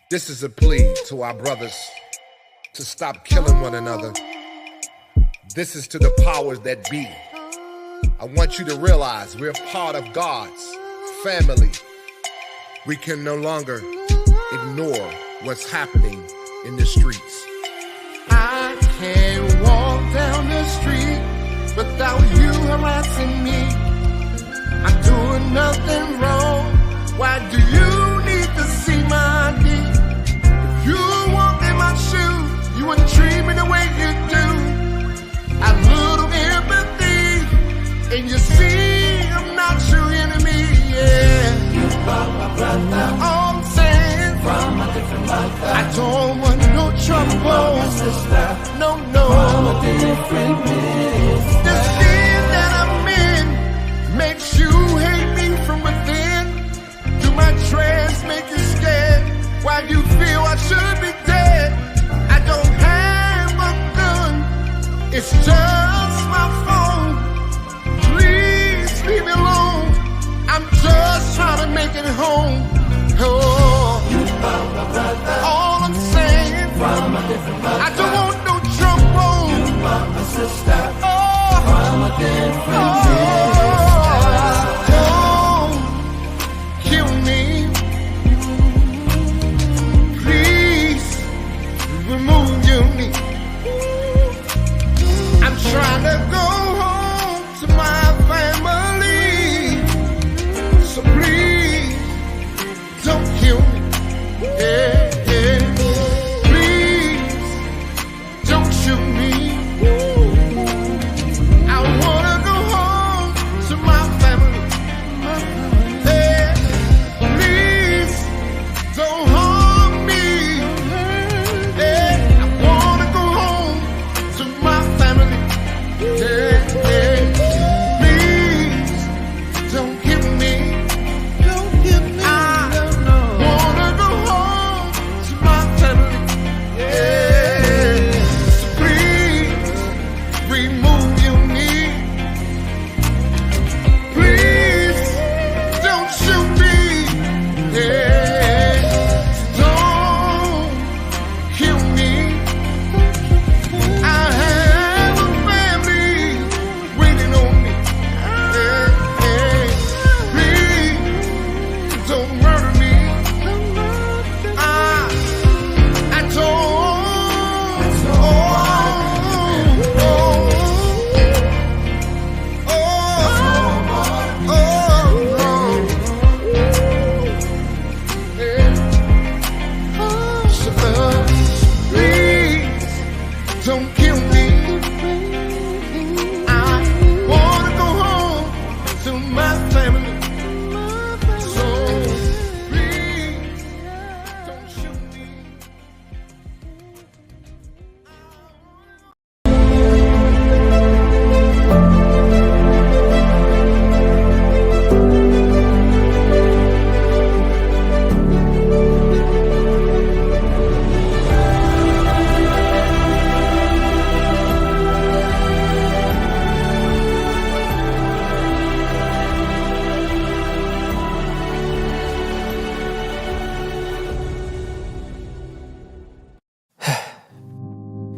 This is a plea to our brothers to stop killing one another. This is to the powers that be. I want you to realize we're part of God's family. We can no longer ignore what's happening in the streets. I can't walk down the street without you harassing me. I'm doing nothing wrong. Why do you need to see my ID? If you walk in my shoes, you wouldn't treat me the way you do. A little empathy, and you see I'm not your enemy, yeah. You are my brother. All I'm saying, from a different mother. I don't want no trouble. My sister, no. From a different miss. The sin that I'm in makes you hate me from within. Do my dress make you scared? Why you feel I should be dead? I don't have a gun. It's just my phone. Please leave me alone. I'm just trying to make it home. Oh, you are my brother. All I'm saying, from a different mother. I don't want no trouble. You are my sister. Oh, from a different kill me. Please remove me. I'm trying to go home to my family. So please don't kill me. Yeah, yeah. Please don't shoot me. I wanna go home to my family. Yeah. Please don't harm me. Yeah. I wanna go home to my family. Yeah, yeah. Please don't kill me. Don't kill me. I wanna go home to my family. Yeah. So please remove me. Please don't shoot me. Yeah. Don't kill me. I have a family waiting on me. Yeah, yeah. Please don't murder me. I don't. Please don't kill me. I wanna go home to my family. So please don't shoot me.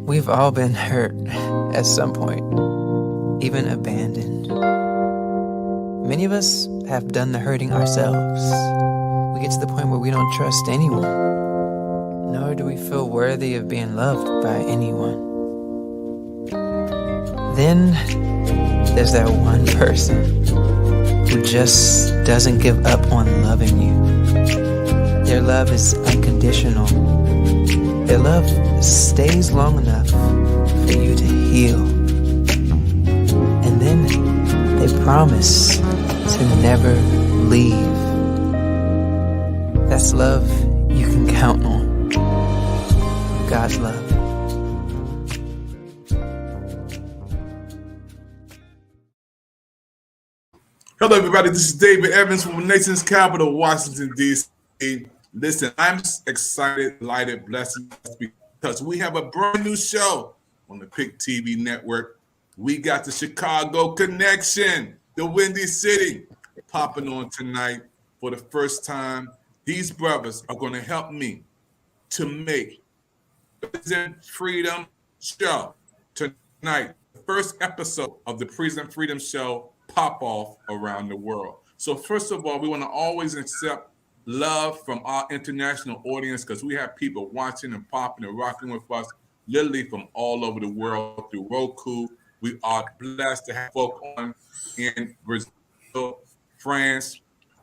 We've all been hurt at some point, even abandoned. Many of us have done the hurting ourselves. We get to the point where we don't trust anyone, nor do we feel worthy of being loved by anyone. Then there's that one person who just doesn't give up on loving you. Their love is unconditional. Their love stays long enough for you to heal. And then they promise to never leave. That's love you can count on. God's love. Hello, everybody. This is David Evans from the nation's capital, Washington, D.C. Listen, I'm excited, delighted, blessed because we have a brand new show on the Pick TV network. We got the Chicago Connection, the Windy City, popping on tonight for the first time. These brothers are going to help me to make Prison Freedom Show tonight, the first episode of the Prison Freedom Show pop off around the world. So first of all, we want to always accept love from our international audience because we have people watching and popping and rocking with us literally from all over the world through Roku. We are blessed to have folk on in Brazil, France,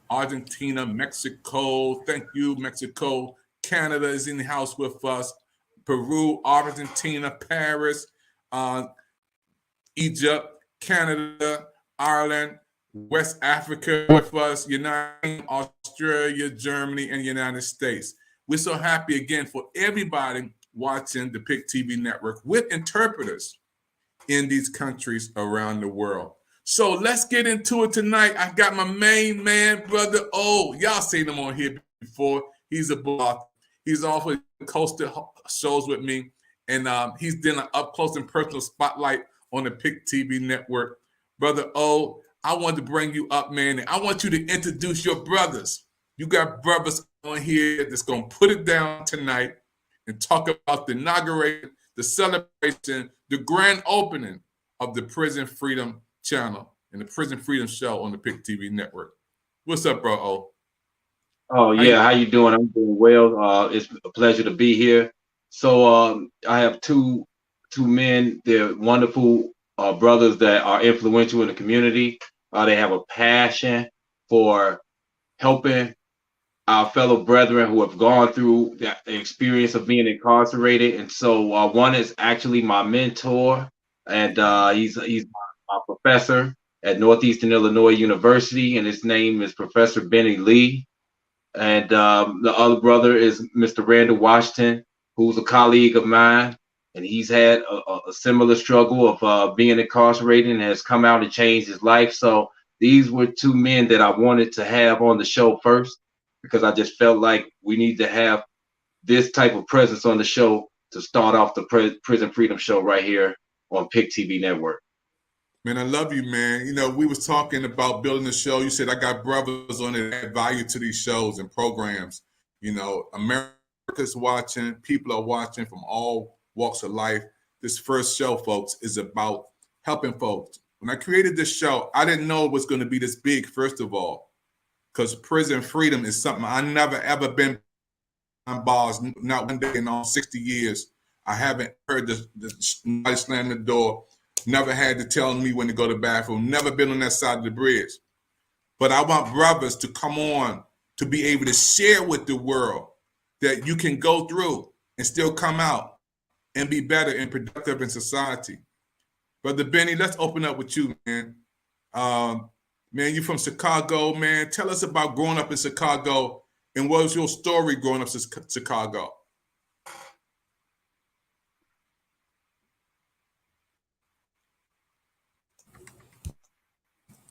Argentina, Mexico. Thank you, Mexico. Canada is in the house with us. Peru, Argentina, Paris, Egypt, Canada, Ireland, West Africa with us, United, Australia, Germany, and United States. We're so happy again for everybody watching the PIC TV network with interpreters in these countries around the world. So let's get into it tonight. I got my main man, Brother O. Y'all seen him on here before. He's a boss. He's often hosted shows with me, and he's done an up-close and personal spotlight on the PIC TV network. Brother O, I want to bring you up, man, and I want you to introduce your brothers. You got brothers on here that's going to put it down tonight and talk about the inauguration, the celebration, the grand opening of the Prison Freedom Channel and the Prison Freedom Show on the PIC TV network. What's up, bro O? Oh yeah, how you doing? I'm doing well. It's a pleasure to be here. So I have two men. They're wonderful brothers that are influential in the community. They have a passion for helping our fellow brethren who have gone through the experience of being incarcerated. And so one is actually my mentor, and he's my professor at Northeastern Illinois University, and his name is Professor Benny Lee. And the other brother is Mr. Randall Washington, who's a colleague of mine, and he's had a similar struggle of being incarcerated and has come out and changed his life. So these were two men that I wanted to have on the show first, because I just felt like we need to have this type of presence on the show to start off the Prison Freedom Show right here on PIC TV Network. Man, I love you, man. You know, we was talking about building the show. You said I got brothers on it that add value to these shows and programs. You know, America's watching. People are watching from all walks of life. This first show, folks, is about helping folks. When I created this show, I didn't know it was going to be this big, first of all, because prison freedom is something I never, ever been on bars, not one day in all 60 years. I haven't heard somebody slam the door. Never had to tell me when to go to the bathroom. Never been on that side of the bridge. But I want brothers to come on to be able to share with the world that you can go through and still come out and be better and productive in society. Brother Benny, let's open up with you, man. Man, you're from Chicago, man. Tell us about growing up in Chicago, and what was your story growing up in Chicago?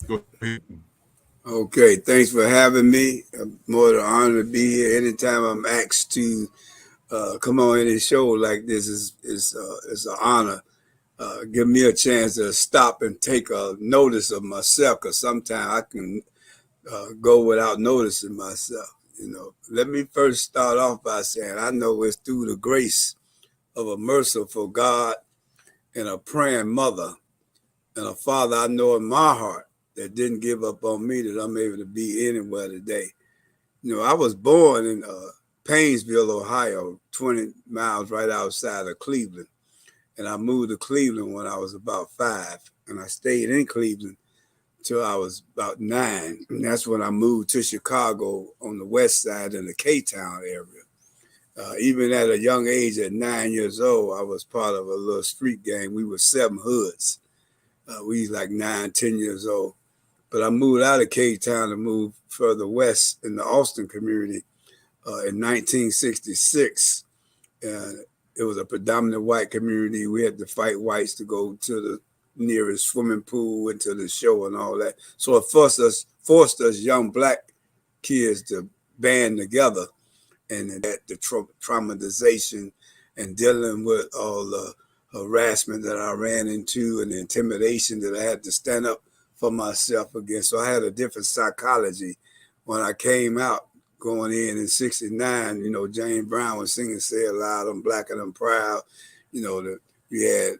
Go ahead. Okay, thanks for having me. I'm more than honored to be here. Anytime I'm asked to come on any show like this is an honor. Give me a chance to stop and take a notice of myself, because sometimes I can go without noticing myself. You know, let me first start off by saying I know it's through the grace of a merciful God and a praying mother and a father I know in my heart that didn't give up on me that I'm able to be anywhere today. You know, I was born in Painesville, Ohio, 20 miles right outside of Cleveland. And I moved to Cleveland when I was about 5. And I stayed in Cleveland till I was about 9. And that's when I moved to Chicago on the west side in the K-Town area. Even at a young age, at 9 years old, I was part of a little street gang. We were 7 hoods. We was like 9, 10 years old. But I moved out of K-Town and moved further west in the Austin community in 1966. It was a predominant white community. We had to fight whites to go to the nearest swimming pool and to the show and all that. So it forced us young black kids to band together, and that the traumatization and dealing with all the harassment that I ran into and the intimidation that I had to stand up for myself against. So I had a different psychology when I came out going in '69. You know, James Brown was singing "Say It Loud, I'm Black and I'm Proud." You know, we had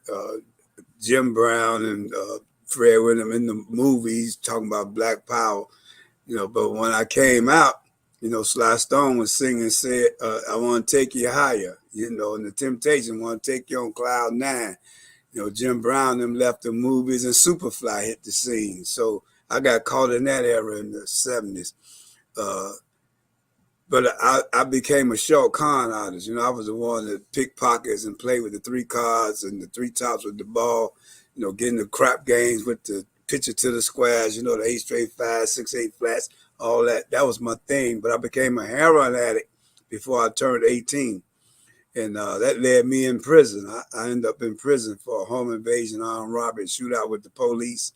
Jim Brown and Fred William in the movies talking about Black Power. You know, but when I came out, you know, Sly Stone was singing, said, "I want to take you higher." You know, and the Temptations want to take you on cloud nine. You know, Jim Brown them left the movies and Superfly hit the scene. So I got caught in that era in the 70s. But I became a short con artist. You know, I was the one that picked pockets and played with the 3 cards and the 3 tops with the ball, you know, getting the crap games with the pitcher to the squares, you know, the 8 straight 5, 6, 8 flats, all that. That was my thing. But I became a heroin addict before I turned 18. And that led me in prison. I ended up in prison for a home invasion, armed robbery, shootout with the police.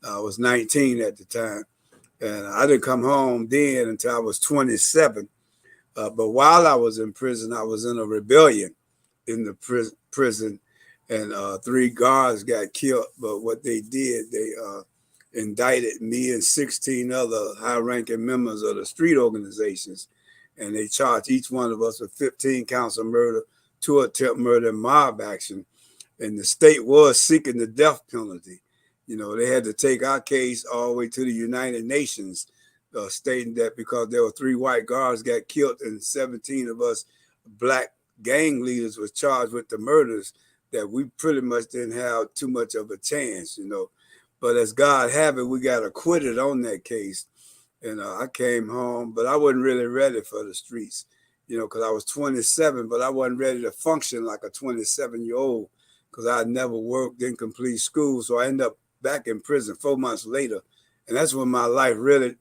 I was 19 at the time. And I didn't come home then until I was 27. But while I was in prison, I was in a rebellion in the prison. And 3 guards got killed. But what they did, they indicted me and 16 other high-ranking members of the street organizations. And they charged each one of us with 15 counts of murder, 2 attempt murder, and mob action. And the state was seeking the death penalty. You know, they had to take our case all the way to the United Nations, stating that because there were 3 white guards got killed and 17 of us black gang leaders was charged with the murders, that we pretty much didn't have too much of a chance, you know. But as God have it, we got acquitted on that case. And I came home, but I wasn't really ready for the streets, you know, because I was 27, but I wasn't ready to function like a 27-year-old because I had never worked, didn't complete school. So I ended up back in prison 4 months later. And that's when my life really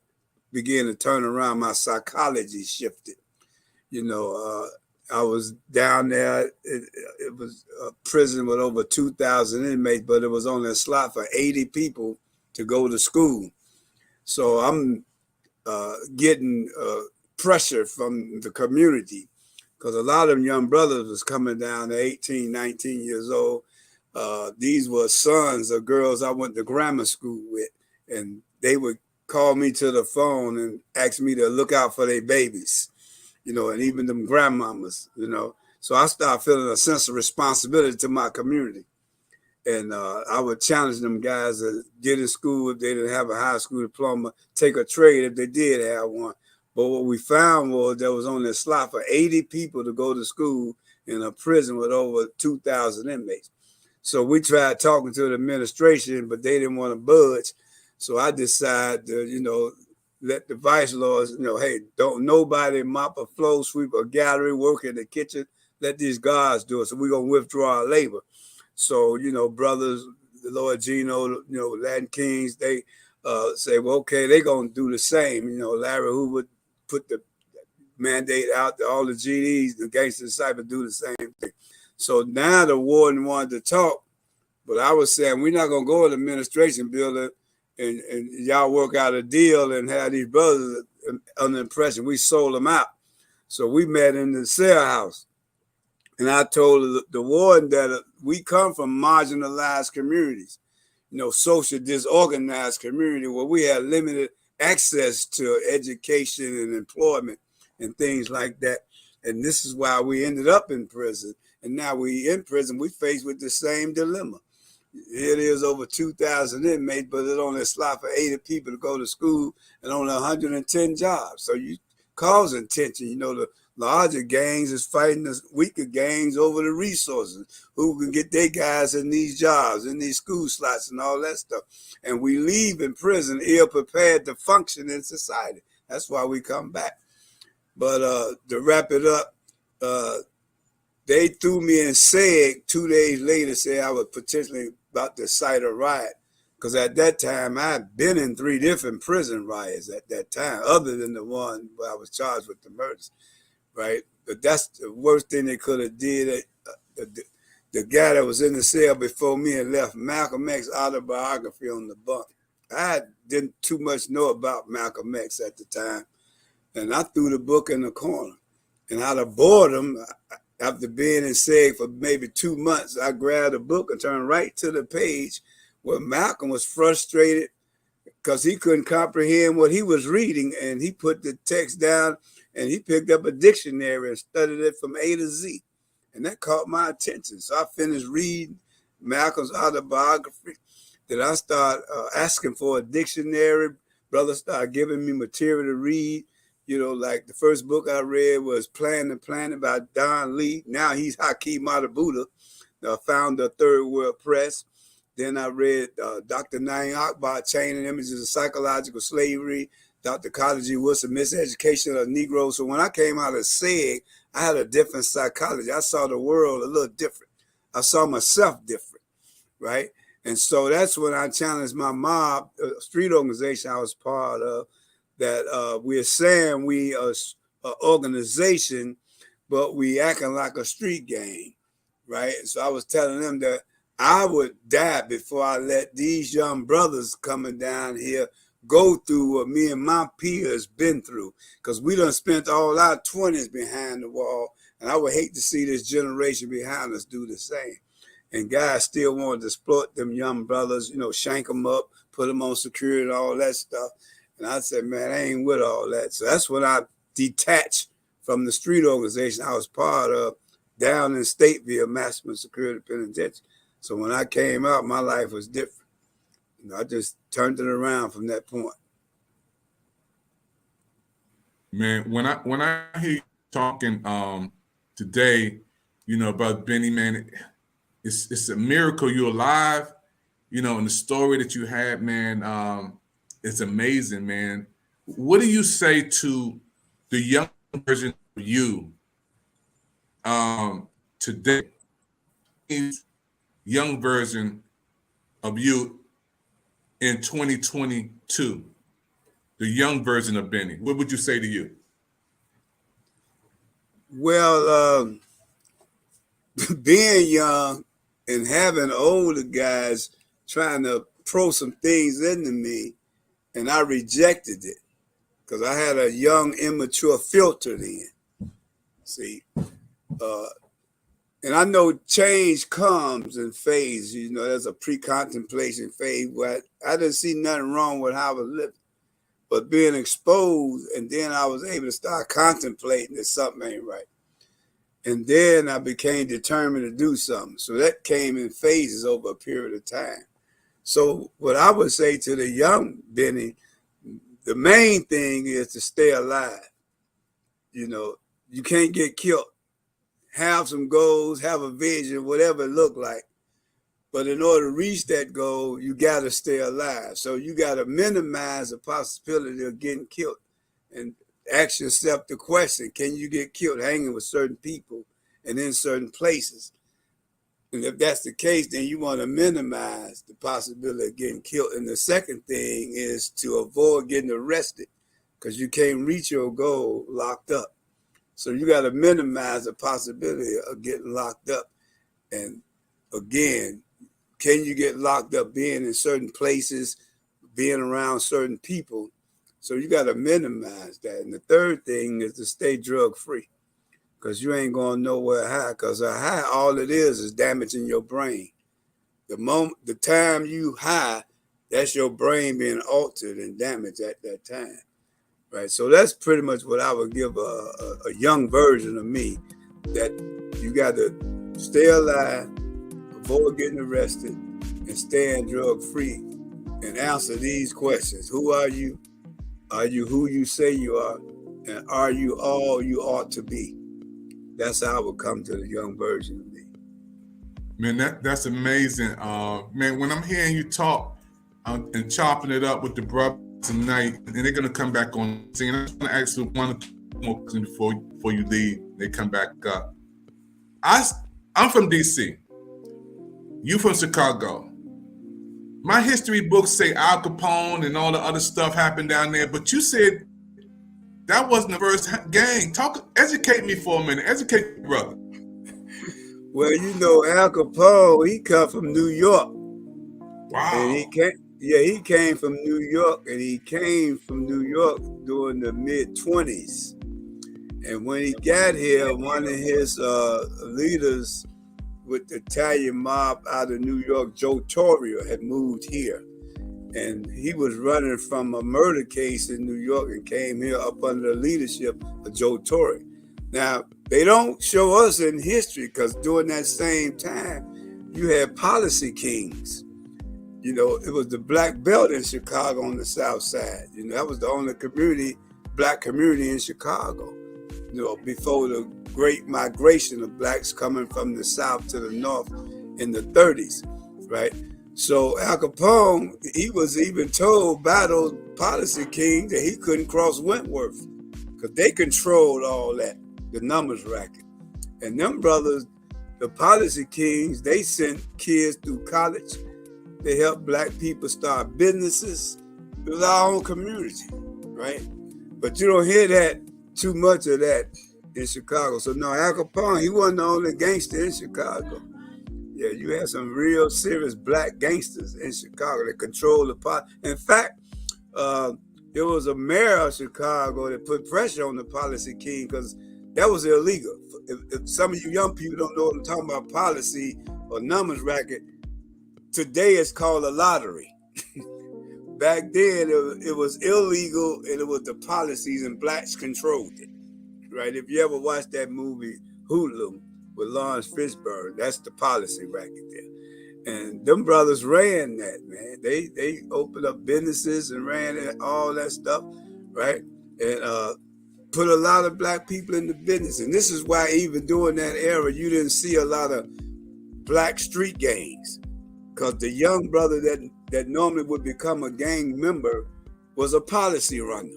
began to turn around. My psychology shifted. You know, I was down there. It was a prison with over 2,000 inmates, but it was only a slot for 80 people to go to school. So I'm getting pressure from the community because a lot of them young brothers was coming down to 18, 19 years old. These were sons of girls I went to grammar school with, and they would call me to the phone and ask me to look out for their babies, you know, and even them grandmamas, you know. So I started feeling a sense of responsibility to my community. And I would challenge them guys to get in school if they didn't have a high school diploma, take a trade if they did have one. But what we found was there was only a slot for 80 people to go to school in a prison with over 2,000 inmates. So we tried talking to the administration, but they didn't want to budge. So I decided to, you know, let the vice lords, you know, hey, don't nobody mop a floor, sweep a gallery, work in the kitchen. Let these guards do it. So we're going to withdraw our labor. So, you know, brothers, the Lord Gino, you know, Latin Kings, they say, well, okay, they're going to do the same. You know, Larry Hoover put the mandate out to all the GDs, the gangster disciples do the same thing. So now the warden wanted to talk, but I was saying, we're not going to go to the administration building and y'all work out a deal and have these brothers under impression. We sold them out. So we met in the cell house. And I told the warden that we come from marginalized communities, you know, social disorganized community where we had limited access to education and employment and things like that. And this is why we ended up in prison. And now we in prison, we faced with the same dilemma. It is over 2,000 inmates, but it only a slot for 80 people to go to school and only 110 jobs. So you causing tension. You know, the larger gangs is fighting the weaker gangs over the resources, who can get their guys in these jobs, in these school slots and all that stuff. And we leave in prison ill prepared to function in society. That's why we come back. But to wrap it up, they threw me in SEG 2 days later, said I was potentially about to cite a riot. Because at that time, I had been in 3 different prison riots at that time, other than the one where I was charged with the murders, right? But that's the worst thing they could have did. The guy that was in the cell before me and left Malcolm X autobiography on the bunk. I didn't too much know about Malcolm X at the time. And I threw the book in the corner. And out of boredom, after being in SEG for maybe 2 months, I grabbed a book and turned right to the page where Malcolm was frustrated because he couldn't comprehend what he was reading. And he put the text down and he picked up a dictionary and studied it from A to Z. And that caught my attention. So I finished reading Malcolm's autobiography. Then I started asking for a dictionary. Brothers started giving me material to read. You know, like the first book I read was Plan the Planet by Don Lee. Now he's Haki Matabuda, the founder of Third World Press. Then I read Dr. Naim Akbar, Chain and Images of Psychological Slavery, Dr. Carter G. Woodson, Miseducation of Negroes. So when I came out of SEG, I had a different psychology. I saw the world a little different. I saw myself different, right? And so that's when I challenged my mob, street organization I was part of, that we're saying we are an organization, but we acting like a street gang, right? So I was telling them that I would die before I let these young brothers coming down here go through what me and my peers been through, because we done spent all our 20s behind the wall, and I would hate to see this generation behind us do the same. And guys still wanted to exploit them young brothers, you know, shank them up, put them on security and all that stuff. And I said, man, I ain't with all that. So that's when I detached from the street organization I was part of down in Stateville, Maximum Security Penitentiary. So when I came out, my life was different. You know, I just turned it around from that point. Man, when I hear you talking today, you know, about Benny, man, it's a miracle you're alive, you know, and the story that you had, man, it's amazing, man. What do you say to the young version of you today, young version of you in 2022, the young version of Benny? What would you say to you? Well, being young and having older guys trying to throw some things into me, and I rejected it because I had a young, immature filter then. See, and I know change comes in phases. You know, there's a pre-contemplation phase where I didn't see nothing wrong with how I was living, but being exposed, and then I was able to start contemplating that something ain't right. And then I became determined to do something. So that came in phases over a period of time. So what I would say to the young Benny, the main thing is to stay alive. You know, you can't get killed. Have some goals, have a vision, whatever it look like. But in order to reach that goal, you got to stay alive. So you got to minimize the possibility of getting killed and ask yourself the question, can you get killed hanging with certain people and in certain places? And if that's the case, then you want to minimize the possibility of getting killed. And the second thing is to avoid getting arrested, because you can't reach your goal locked up. So you got to minimize the possibility of getting locked up. And again, can you get locked up being in certain places, being around certain people? So you got to minimize that. And the third thing is to stay drug free, because you ain't going nowhere high, because a high, all it is damaging your brain. The time you high, that's your brain being altered and damaged at that time, right? So that's pretty much what I would give a young version of me, that you got to stay alive, avoid getting arrested, and staying drug free, and answer these questions. Who are you? Are you who you say you are? And are you all you ought to be? That's how I would come to the young version of me. Man, that's amazing. Man, when I'm hearing you talk and chopping it up with the brothers tonight, and they're going to come back on scene, I'm going to ask you one more question before you leave. They come back up. I'm from D.C. You from Chicago. My history books say Al Capone and all the other stuff happened down there, but you said that wasn't the first gang. Educate me for a minute. Educate me, brother. Well, you know, Al Capone, he come from New York. Wow. And he came from New York, and he came from New York during the mid-20s. And when he got here, one of his leaders with the Italian mob out of New York, Joe Torrio, had moved here. And he was running from a murder case in New York and came here up under the leadership of Joe Torre. Now, they don't show us in history because during that same time, you had policy kings. You know, it was the black belt in Chicago on the South Side. You know, that was the only black community in Chicago, you know, before the great migration of blacks coming from the South to the North in the 30s, right? So Al Capone, he was even told by those policy kings that he couldn't cross Wentworth because they controlled all that, the numbers racket. And them brothers, the policy kings, they sent kids through college. They helped black people start businesses. It was our own community, right? But you don't hear that too much of that in Chicago. So no, Al Capone, he wasn't the only gangster in Chicago. Yeah, you had some real serious black gangsters in Chicago that controlled the pot. In fact, there was a mayor of Chicago that put pressure on the policy king because that was illegal. If some of you young people don't know what I'm talking about, policy or numbers racket, today it's called a lottery. Back then, it was illegal and it was the policies and blacks controlled it, right? If you ever watched that movie, Hoodlum, with Lawrence Fishburne, that's the policy racket there. And them brothers ran that, man. They opened up businesses and ran all that stuff, right? And put a lot of black people in the business. And this is why even during that era, you didn't see a lot of black street gangs. Because the young brother that normally would become a gang member was a policy runner,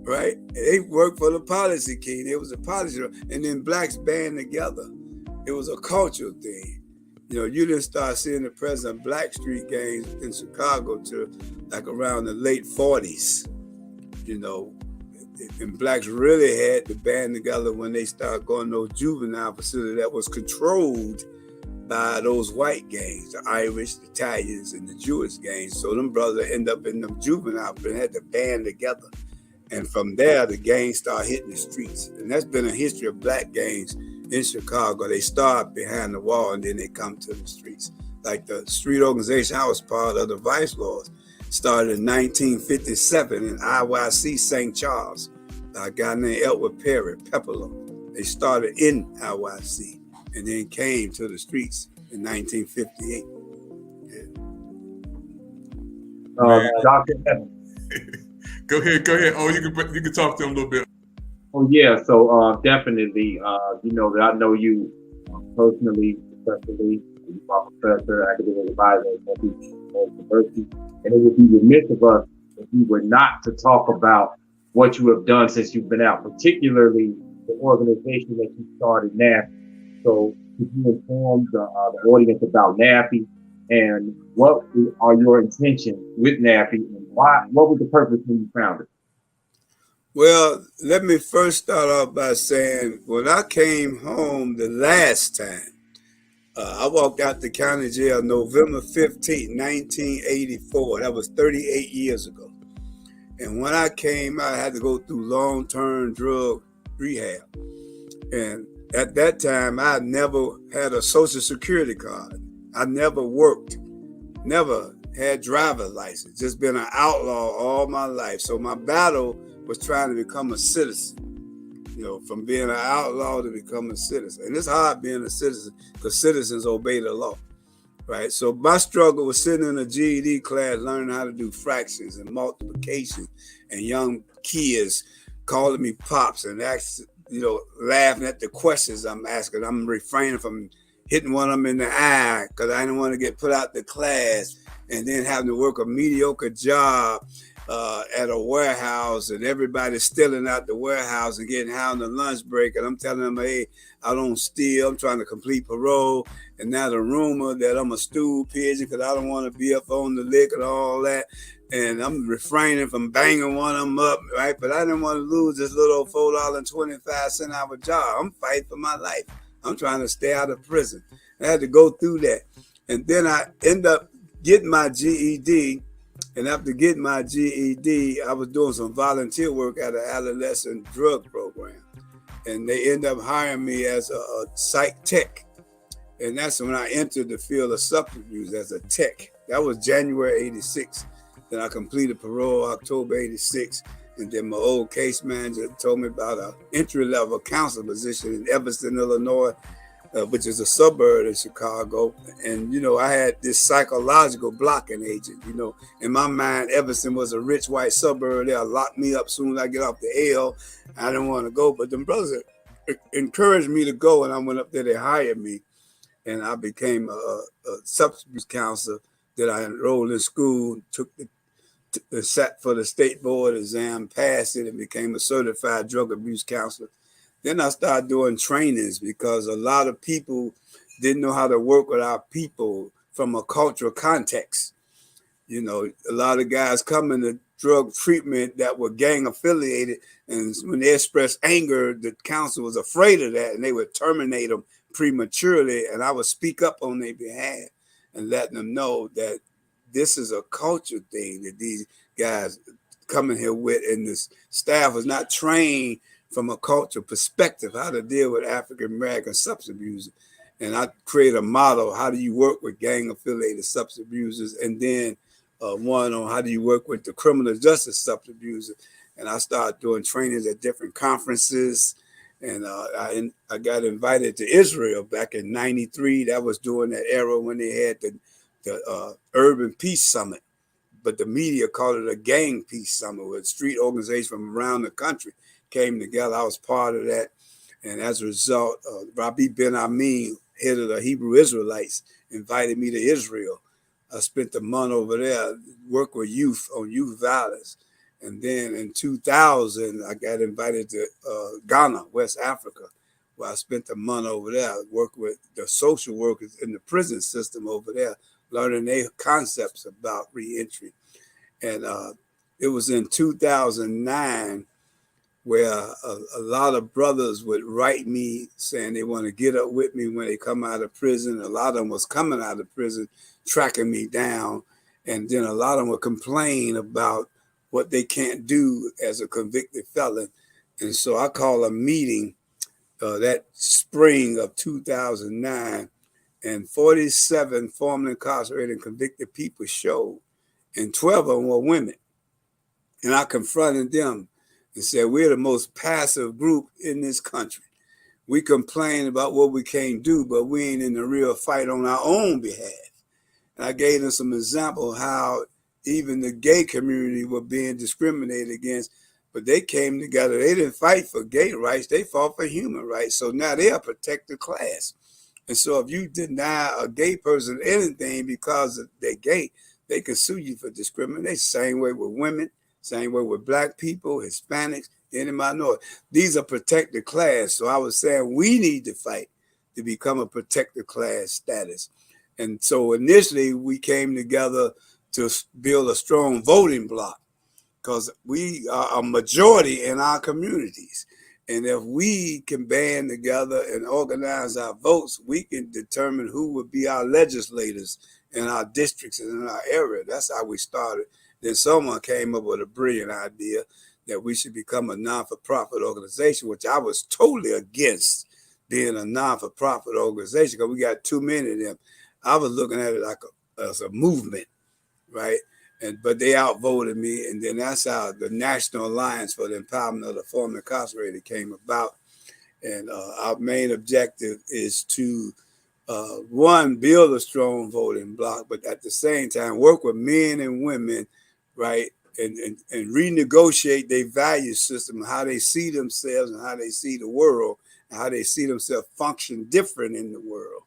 right? They worked for the policy king. It was a policy runner. And then blacks band together. It was a cultural thing. You know, you didn't start seeing the presence of black street gangs in Chicago till like around the late 40s, you know. And blacks really had to band together when they started going to those juvenile facilities that was controlled by those white gangs, the Irish, the Italians, and the Jewish gangs. So them brothers end up in them juvenile and had to band together. And from there, the gangs start hitting the streets. And that's been a history of black gangs in Chicago. They start behind the wall and then they come to the streets. Like the street organization I was part of, the Vice Lords, started in 1957 in IYC St. Charles. A guy named Edward Perry, Pepperlo. They started in IYC and then came to the streets in 1958. Yeah. Dr. Go ahead. Oh, you can talk to him a little bit. Oh yeah, so definitely, you know that I know you personally, especially. You're my professor, academic advisor at University, and it would be remiss of us if we were not to talk about what you have done since you've been out, particularly the organization that you started, NAFI. So could you inform the audience about NAFI and what are your intentions with NAFI and why? What was the purpose when you founded it? Well, let me first start off by saying when I came home the last time, I walked out the county jail November 15, 1984. That was 38 years ago. And when I came out, I had to go through long-term drug rehab. And at that time, I never had a Social Security card. I never worked, never had driver's license, just been an outlaw all my life. So my battle was trying to become a citizen, you know, from being an outlaw to become a citizen. And it's hard being a citizen because citizens obey the law, right? So my struggle was sitting in a GED class, learning how to do fractions and multiplication, and young kids calling me pops and laughing at the questions I'm asking. I'm refraining from hitting one of them in the eye because I didn't want to get put out the class and then having to work a mediocre job at a warehouse and everybody stealing out the warehouse and getting high on the lunch break. And I'm telling them, hey, I don't steal. I'm trying to complete parole. And now the rumor that I'm a stool pigeon because I don't want to be up on the lick and all that. And I'm refraining from banging one of them up, right? But I didn't want to lose this little $4.25 hour job. I'm fighting for my life. I'm trying to stay out of prison. I had to go through that. And then I end up getting my GED. And after getting my GED, I was doing some volunteer work at an adolescent drug program. And they end up hiring me as a psych tech. And that's when I entered the field of substance use as a tech. That was January 86. Then I completed parole October 86. And then my old case manager told me about an entry-level counselor position in Evanston, Illinois, which is a suburb of Chicago. And, I had this psychological blocking agent. In my mind, Evanston was a rich white suburb. They'll lock me up soon as I get off the L. I didn't want to go. But them brothers encouraged me to go, and I went up there. They hired me, and I became a substance abuse counselor. That I enrolled in school, took sat for the state board exam, passed it, and became a certified drug abuse counselor. Then I started doing trainings because a lot of people didn't know how to work with our people from a cultural context. A lot of guys come into drug treatment that were gang affiliated, and when they expressed anger, the council was afraid of that, and they would terminate them prematurely, and I would speak up on their behalf and letting them know that this is a culture thing that these guys coming here with, and the staff was not trained from a cultural perspective how to deal with African American substance abusers. And I create a model: how do you work with gang affiliated substance abusers, and then one on how do you work with the criminal justice substance abusers. And I started doing trainings at different conferences. And I got invited to Israel back in '93. That was during that era when they had the Urban Peace Summit, but the media called it a Gang Peace Summit, where street organizations from around the country came together. I was part of that. And as a result, Rabbi Ben Amin, head of the Hebrew Israelites, invited me to Israel. I spent a month over there, worked with youth on youth violence. And then in 2000, I got invited to Ghana, West Africa, where I spent a month over there, worked with the social workers in the prison system over there, learning their concepts about reentry. And it was in 2009 where a lot of brothers would write me saying they want to get up with me when they come out of prison. A lot of them was coming out of prison, tracking me down. And then a lot of them would complain about what they can't do as a convicted felon. And so I called a meeting that spring of 2009, and 47 formerly incarcerated and convicted people showed, and 12 of them were women. And I confronted them and said, we're the most passive group in this country. We complain about what we can't do, but we ain't in the real fight on our own behalf. And I gave them some example how even the gay community were being discriminated against, but they came together. They didn't fight for gay rights. They fought for human rights. So now they are a protected class. And so if you deny a gay person anything because they're gay, they can sue you for discrimination. Same way with women, same way with black people, Hispanics, any minority. These are protected class. So I was saying we need to fight to become a protected class status. And so initially we came together to build a strong voting bloc, because we are a majority in our communities. And if we can band together and organize our votes, we can determine who would be our legislators in our districts and in our area. That's how we started. Then someone came up with a brilliant idea that we should become a non-for-profit organization, which I was totally against being a non-for-profit organization because we got too many of them. I was looking at it like as a movement, right? But they outvoted me, and then that's how the National Alliance for the Empowerment of the Formerly Incarcerated came about. And our main objective is to, one, build a strong voting bloc, but at the same time work with men and women, right, and renegotiate their value system, how they see themselves and how they see the world, and how they see themselves function different in the world,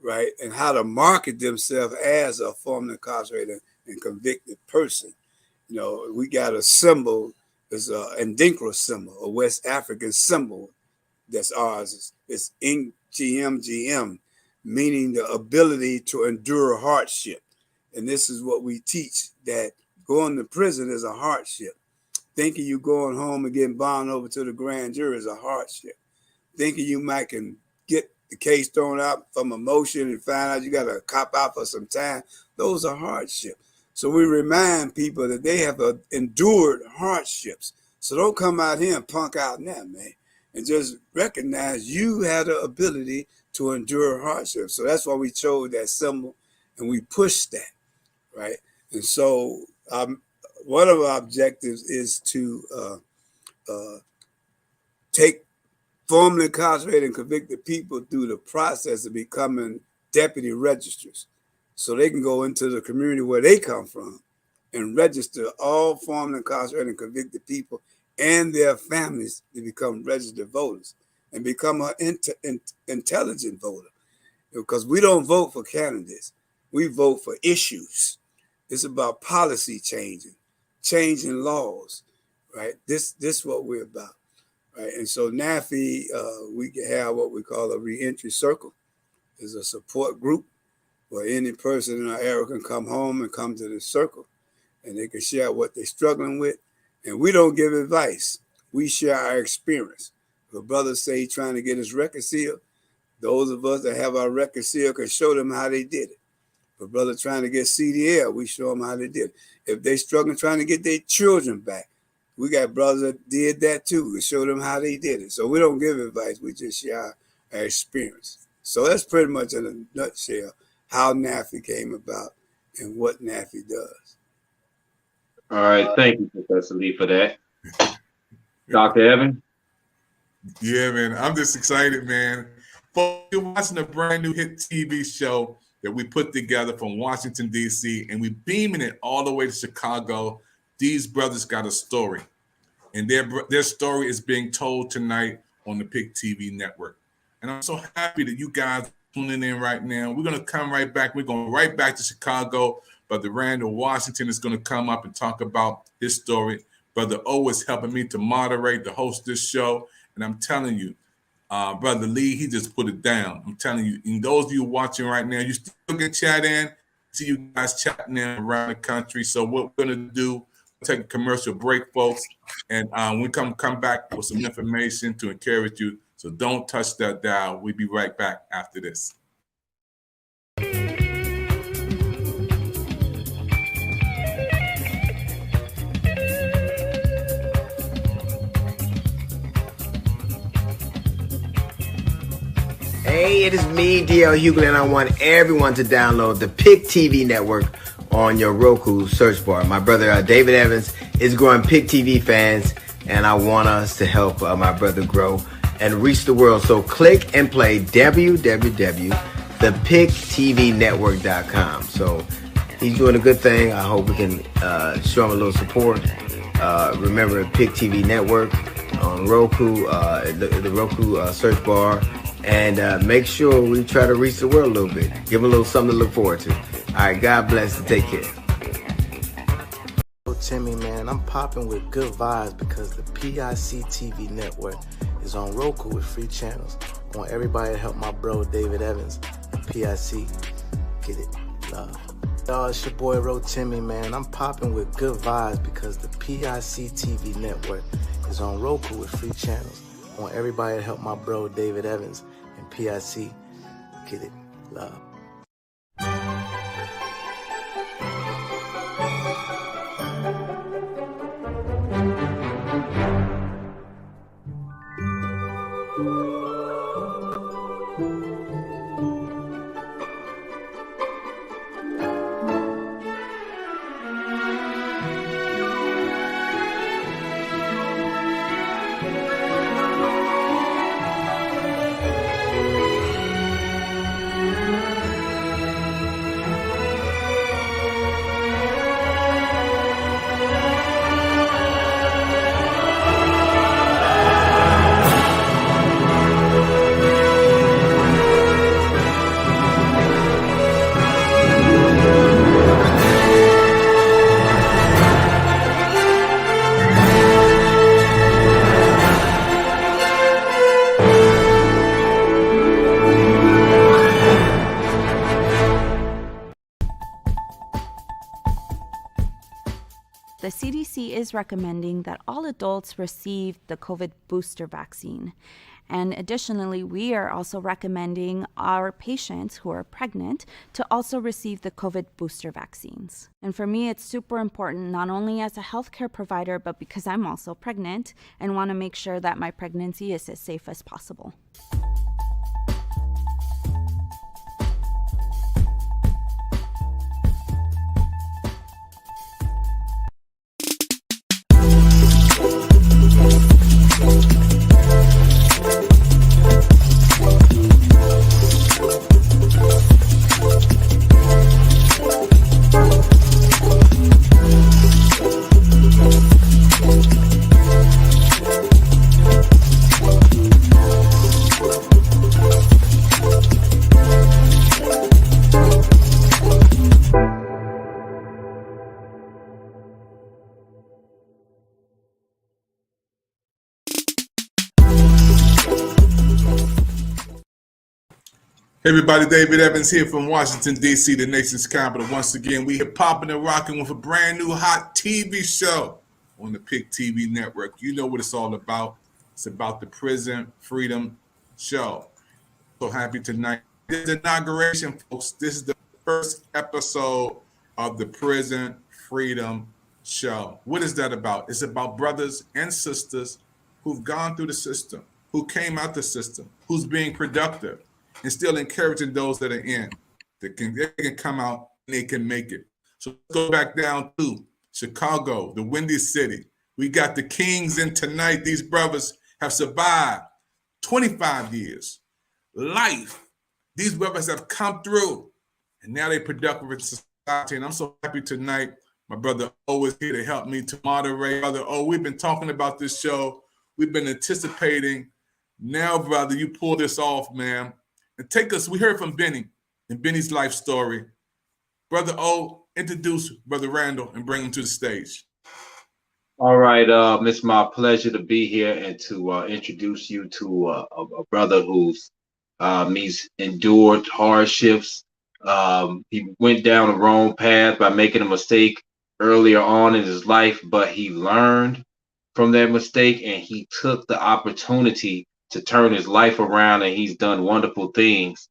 right, and how to market themselves as a formerly incarcerated and convicted person. We got a symbol, it's an Ndinkra symbol, a West African symbol that's ours. It's NGMGM, meaning the ability to endure hardship. And this is what we teach, that going to prison is a hardship. Thinking you going home and getting bound over to the grand jury is a hardship. Thinking you might can get the case thrown out from a motion and find out you got to cop out for some time, those are hardships. So we remind people that they have endured hardships. So don't come out here and punk out now, man. And just recognize you had the ability to endure hardships. So that's why we chose that symbol and we pushed that. right? And so one of our objectives is to take formerly incarcerated and convicted people through the process of becoming deputy registrars, so they can go into the community where they come from and register all formerly incarcerated and convicted people and their families to become registered voters and become an intelligent voter. Because we don't vote for candidates, we vote for issues. It's about policy changing laws, right? This is what we're about, right? And so NAFI, we can have what we call a Reentry Circle. It's a support group where any person in our area can come home and come to the circle, and they can share what they're struggling with. And we don't give advice. We share our experience. If a brother say he's trying to get his record sealed, those of us that have our record sealed can show them how they did it. If a brother trying to get CDL, we show them how they did it. If they struggling trying to get their children back, we got brothers that did that too. We show them how they did it. So we don't give advice. We just share our experience. So that's pretty much in a nutshell how NAFI came about and what NAFI does. All right. Thank you, Professor Lee, for that. Dr. Evans? Yeah, man. I'm just excited, man. You're watching a brand new hit TV show that we put together from Washington, D.C., and we beaming it all the way to Chicago. These brothers got a story, and their story is being told tonight on the PIC TV network. And I'm so happy that you guys are tuning in right now. We're going to come right back. We're going right back to Chicago. Brother Randall Washington is going to come up and talk about his story. Brother O is helping me to moderate, to host this show. And I'm telling you, Brother Lee, he just put it down. I'm telling you, and those of you watching right now, you still can chat in. See you guys chatting in around the country. So what we're going to do, take a commercial break, folks. And we come back with some information to encourage you. So don't touch that dial. We'll be right back after this. Hey, it is me, DL Hughley, and I want everyone to download the PIC TV network on your Roku search bar. My brother David Evans is growing PIC TV fans, and I want us to help my brother grow and reach the world. So click and play www.thepictvnetwork.com. So he's doing a good thing. I hope we can show him a little support. Remember, PIC TV network on Roku, the Roku search bar. And make sure we try to reach the world a little bit. Give them a little something to look forward to. All right, God bless and take care. Timmy, man, I'm popping with good vibes because the PIC TV network is on Roku with free channels. I want everybody to help my bro David Evans at PIC. Get it? Love. Y'all, it's your boy Ro Timmy, man. I'm popping with good vibes because the PIC TV network is on Roku with free channels. I want everybody to help my bro David Evans and PIC. Get it? Love. The CDC is recommending that all adults receive the COVID booster vaccine. And additionally, we are also recommending our patients who are pregnant to also receive the COVID booster vaccines. And for me, it's super important, not only as a healthcare provider, but because I'm also pregnant and want to make sure that my pregnancy is as safe as possible. Hey everybody, David Evans here from Washington, D.C., the nation's capital. Once again, we are popping and rocking with a brand new hot TV show on the PIC TV network. You know what it's all about. It's about the Prison Freedom Show. So happy tonight. This is inauguration, folks. This is the first episode of the Prison Freedom Show. What is that about? It's about brothers and sisters who've gone through the system, who came out the system, who's being productive, and still encouraging those that are in. They can come out and they can make it. So let's go back down to Chicago, the Windy City. We got the Kings in tonight. These brothers have survived 25 years. Life. These brothers have come through, and now they're productive in society. And I'm so happy tonight. My brother O is here to help me to moderate. Brother O, we've been talking about this show. We've been anticipating. Now, brother, you pull this off, man. And take us, we heard from Benny and Benny's life story. Brother O, introduce Brother Randall and bring him to the stage. All right, it's my pleasure to be here and to introduce you to a brother who's he's endured hardships. He went down the wrong path by making a mistake earlier on in his life, but he learned from that mistake and he took the opportunity to turn his life around, and he's done wonderful things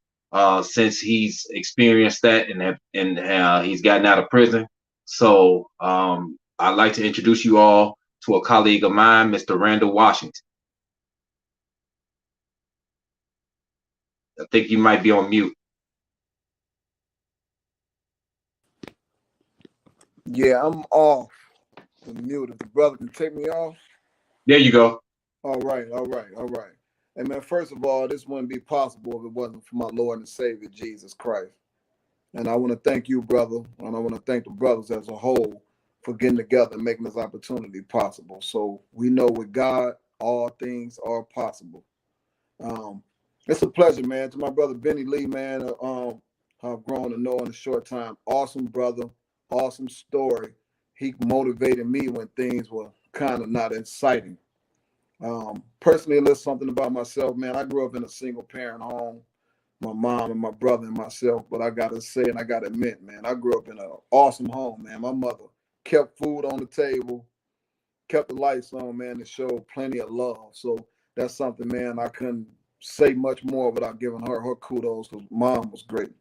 since he's experienced that and he's gotten out of prison. So I'd like to introduce you all to a colleague of mine, Mr. Randall Washington. I think you might be on mute. Yeah, I'm off the mute. If the brother can take me off. There you go. All right. Hey, man, first of all, this wouldn't be possible if it wasn't for my Lord and Savior, Jesus Christ. And I want to thank you, brother, and I want to thank the brothers as a whole for getting together and making this opportunity possible. So we know with God, all things are possible. It's a pleasure, man. To my brother, Benny Lee, man, I've grown to know in a short time. Awesome brother, awesome story. He motivated me when things were kind of not exciting. Personally, a little something about myself, man. I grew up in a single parent home, my mom and my brother and myself, but I gotta say and I gotta admit, man, I grew up in an awesome home, man. My mother kept food on the table, kept the lights on, man, and showed plenty of love. So that's something, man, I couldn't say much more without giving her kudos, because mom was great.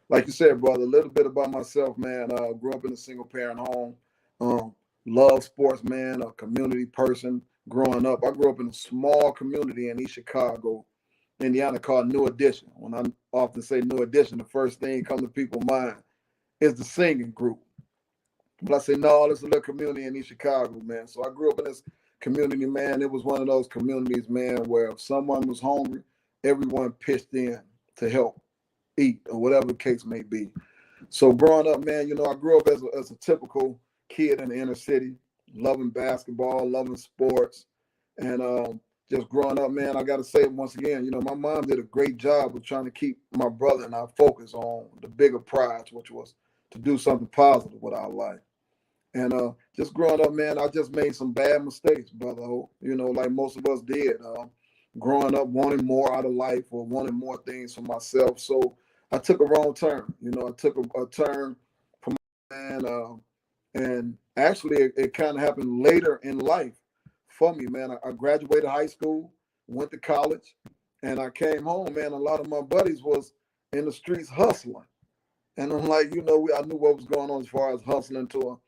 Like you said, brother, a little bit about myself, man. Grew up in a single parent home. Love sports, man, a community person. Growing up, I grew up in a small community in East Chicago, Indiana, called New Edition. When I often say New Edition, the first thing that comes to people's mind is the singing group. But I say, no, it's a little community in East Chicago, man. So I grew up in this community, man. It was one of those communities, man, where if someone was hungry, everyone pitched in to help eat or whatever the case may be. So growing up, man, you know, I grew up as a typical kid in the inner city, loving basketball, loving sports, and just growing up, man, I got to say it once again, you know, my mom did a great job of trying to keep my brother and I focused on the bigger prize, which was to do something positive with our life. And just growing up, man, I just made some bad mistakes, brother. You know, like most of us did. Growing up, wanting more out of life or wanting more things for myself. So I took a wrong turn. You know, I took a turn from man, and actually, it kind of happened later in life for me, man. I graduated high school, went to college, and I came home, man. A lot of my buddies was in the streets hustling. And I'm like, you know, I knew what was going on as far as hustling to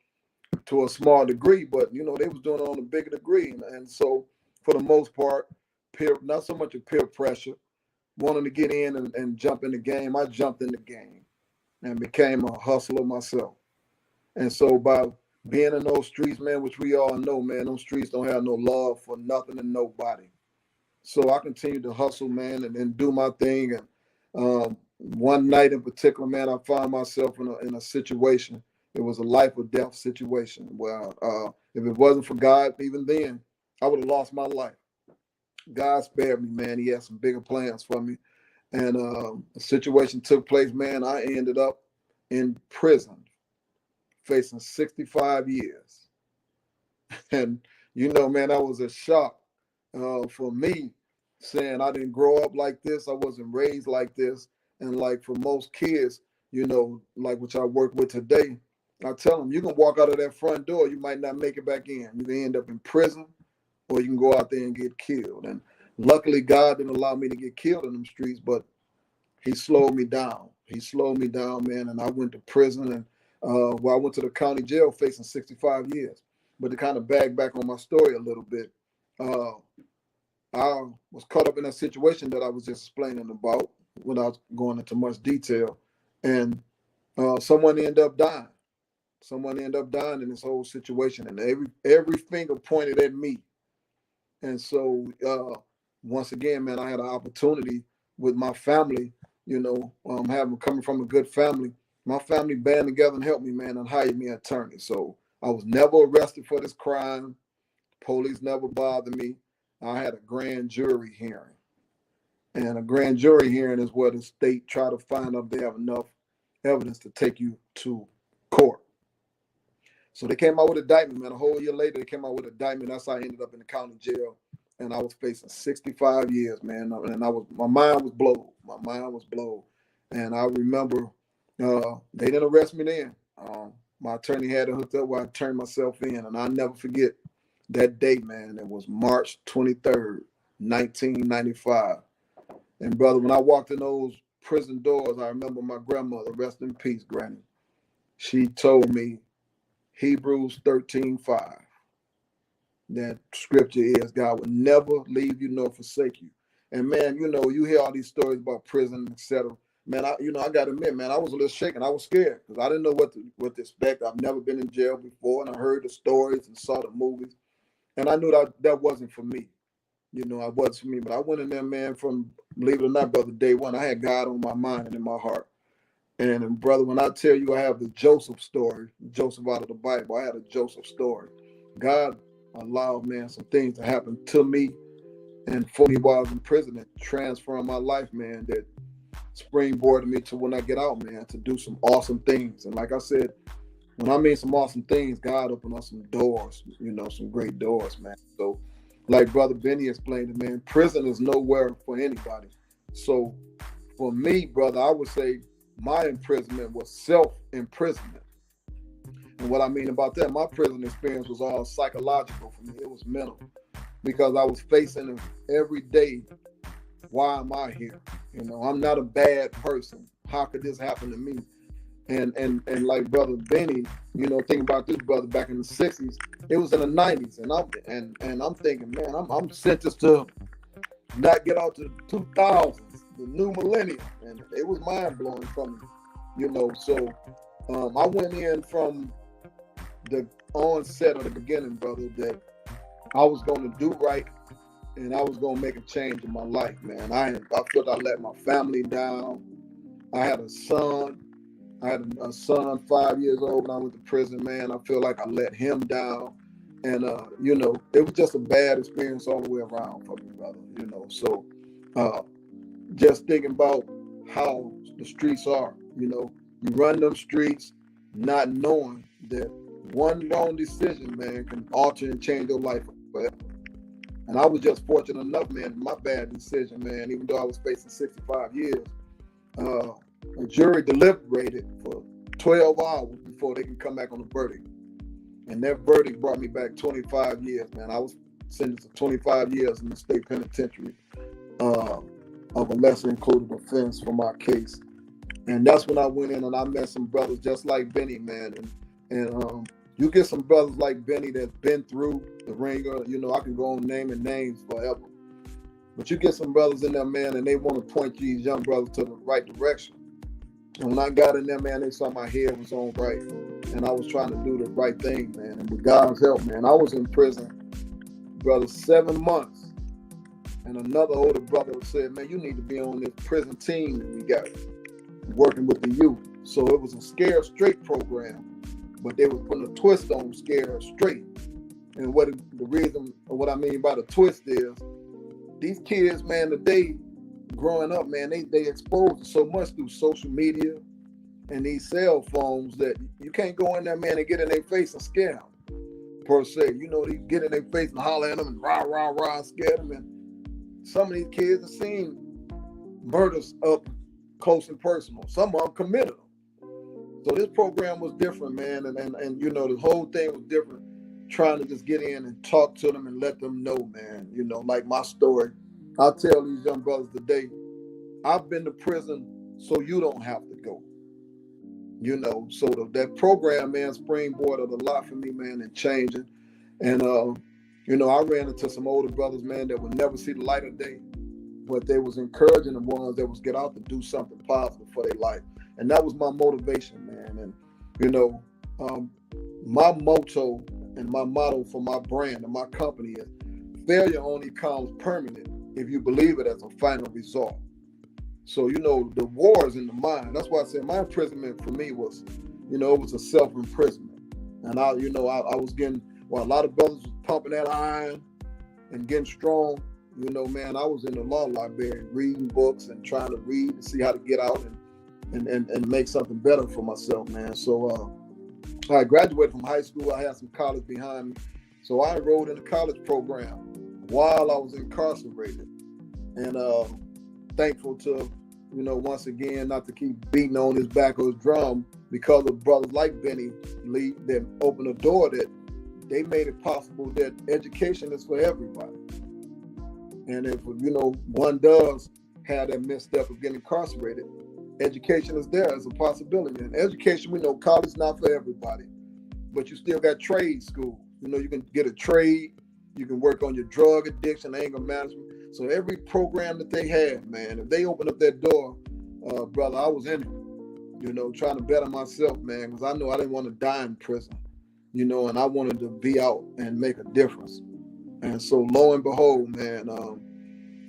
a small degree, but, you know, they was doing it on a bigger degree. And so, for the most part, not so much of peer pressure, wanting to get in and jump in the game, I jumped in the game and became a hustler myself. And so by being in those streets, man, which we all know, man, those streets don't have no love for nothing and nobody. So I continued to hustle, man, and do my thing. And one night in particular, man, I found myself in a situation. It was a life or death situation where if it wasn't for God, even then, I would have lost my life. God spared me, man. He had some bigger plans for me. And the situation took place, man. I ended up in prison, facing 65 years. And, you know, man, that was a shock for me, saying I didn't grow up like this, I wasn't raised like this. And like for most kids, you know, like which I work with today, I tell them you can walk out of that front door, you might not make it back in. You can end up in prison, or you can go out there and get killed. And luckily, God didn't allow me to get killed in them streets, but He slowed me down. He slowed me down, man. And I went to prison, and I went to the county jail facing 65 years. But to kind of bag back on my story a little bit, I was caught up in a situation that I was just explaining about without going into much detail. And someone ended up dying. Someone ended up dying in this whole situation, and every finger pointed at me. And so once again, man, I had an opportunity with my family, you know, coming from a good family. My family band together and helped me, man, and hired me an attorney. So I was never arrested for this crime. Police never bothered me. I had a grand jury hearing. And a grand jury hearing is where the state try to find out if they have enough evidence to take you to court. So they came out with an indictment, man. A whole year later, they came out with an indictment. That's how I ended up in the county jail. And I was facing 65 years, man. And my mind was blown. My mind was blown. And I remember they didn't arrest me then. My attorney had it hooked up where I turned myself in. And I'll never forget that day, man. It was March 23rd, 1995. And brother, when I walked in those prison doors, I remember my grandmother, rest in peace, Granny. She told me Hebrews 13:5. That scripture is God will never leave you nor forsake you. And man, you know, you hear all these stories about prison, etc. Man, I got to admit, man, I was a little shaken. I was scared because I didn't know what to expect. I've never been in jail before, and I heard the stories and saw the movies, and I knew that wasn't for me. You know, it wasn't for me. But I went in there, man, from, believe it or not, brother, day one. I had God on my mind and in my heart. And brother, when I tell you I have the Joseph story, Joseph out of the Bible, I had a Joseph story. God allowed, man, some things to happen to me and for me while I was in prison that transformed my life, man, that springboarded me to when I get out, man, to do some awesome things. And like I said, when I mean some awesome things, God opened up some doors, you know, some great doors, man. So like Brother Benny explained it, man, prison is nowhere for anybody. So for me, brother, I would say my imprisonment was self-imprisonment. And what I mean about that, my prison experience was all psychological for me. It was mental because I was facing every day, why am I here? You know, I'm not a bad person. How could this happen to me? And like Brother Benny, you know, think about this brother back in the 60s, it was in the 90s. And I'm thinking, man, I'm sentenced to not get out to 2000s, the new millennium. And it was mind blowing for me, you know. So I went in from the onset of the beginning, brother, that I was going to do right and I was going to make a change in my life, man. I felt I let my family down. I had a son. I had a son 5 years old when I went to prison, man. I feel like I let him down. And, you know, it was just a bad experience all the way around for me, brother, you know. So just thinking about how the streets are, you know, you run them streets not knowing that one wrong decision, man, can alter and change your life forever. And I was just fortunate enough, man, my bad decision, man, even though I was facing 65 years, a jury deliberated for 12 hours before they can come back on the verdict. And that verdict brought me back 25 years, man. I was sentenced to 25 years in the state penitentiary of a lesser included offense for my case. And that's when I went in and I met some brothers just like Benny, man. And you get some brothers like Benny that's been through the ringer. You know, I can go on naming names forever. But you get some brothers in there, man, and they want to point these young brothers to the right direction. And when I got in there, man, they saw my head was on right. And I was trying to do the right thing, man. And with God's help, man, I was in prison, brother, 7 months. And another older brother said, man, you need to be on this prison team that we got, working with the youth. So it was a Scared Straight program, but they was putting a twist on Scared Straight. And what I mean by the twist is, these kids, man, today, growing up, man, they exposed to so much through social media and these cell phones that you can't go in there, man, and get in their face and scare them, per se. You know, they get in their face and holler at them and rah, rah, rah, and scare them. And Some of these kids have seen murders up close and personal. Some of them committed them. So this program was different, man. And you know, the whole thing was different. Trying to just get in and talk to them and let them know, man. You know, like my story. I tell these young brothers today, I've been to prison so you don't have to go. You know, so that program, man, springboarded a lot for me, man, and changing. And, you know, I ran into some older brothers, man, that would never see the light of day, but they was encouraging the ones that was get out to do something positive for their life. And that was my motivation, man. And, you know, my motto and my motto for my brand and my company is failure only comes permanent if you believe it as a final result. So, you know, the war is in the mind. That's why I said my imprisonment for me was, you know, it was a self-imprisonment. And I was getting, well, a lot of brothers was pumping that iron and getting strong. You know, man, I was in the law library reading books and trying to read and see how to get out and make something better for myself, man. So I graduated from high school. I had some college behind me. So I enrolled in the college program while I was incarcerated. And thankful to, you know, once again, not to keep beating on his back or his drum, because of brothers like Benny Lee that opened a door that they made it possible that education is for everybody. And if, you know, one does have that misstep of getting incarcerated, education is there as a possibility. And education, we know college is not for everybody, but you still got trade school. You know, you can get a trade, you can work on your drug addiction, anger management. So every program that they had, man, if they opened up that door, brother, I was in it, you know, trying to better myself, man, because I know I didn't want to die in prison, you know, and I wanted to be out and make a difference. And so lo and behold, man,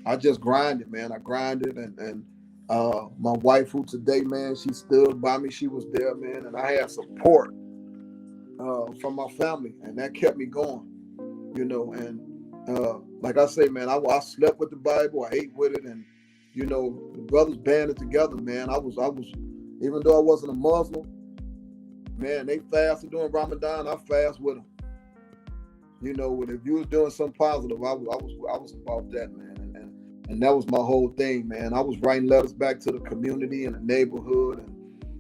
I just grinded, man. I grinded, and my wife, who today, man, she stood by me. She was there, man, and I had support from my family, and that kept me going, you know. And like I say, man, I slept with the Bible, I ate with it, and you know, the brothers banded together, man. I was, even though I wasn't a Muslim, man, they fasted during Ramadan. I fast with them. You know, if you was doing something positive, I was about that, man. And that was my whole thing, man. I was writing letters back to the community and the neighborhood,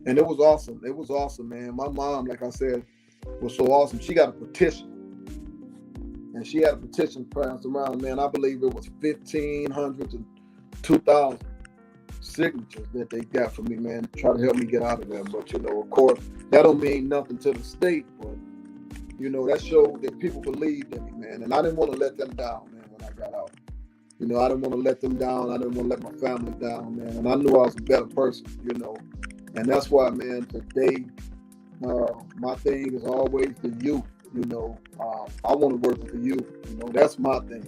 and it was awesome. It was awesome, man. My mom, like I said, was so awesome. She got a petition, and she had a petition passed around, man. I believe it was 1,500 to 2,000 signatures that they got for me, man, to try to help me get out of there. But, you know, of course, that don't mean nothing to the state, but, you know, that showed that people believed in me, man. And I didn't want to let them down, man, when I got out. You know, I didn't want to let them down. I didn't want to let my family down, man. And I knew I was a better person, you know. And that's why, man, today, my thing is always the youth, you know. I want to work with the youth, you know. That's my thing.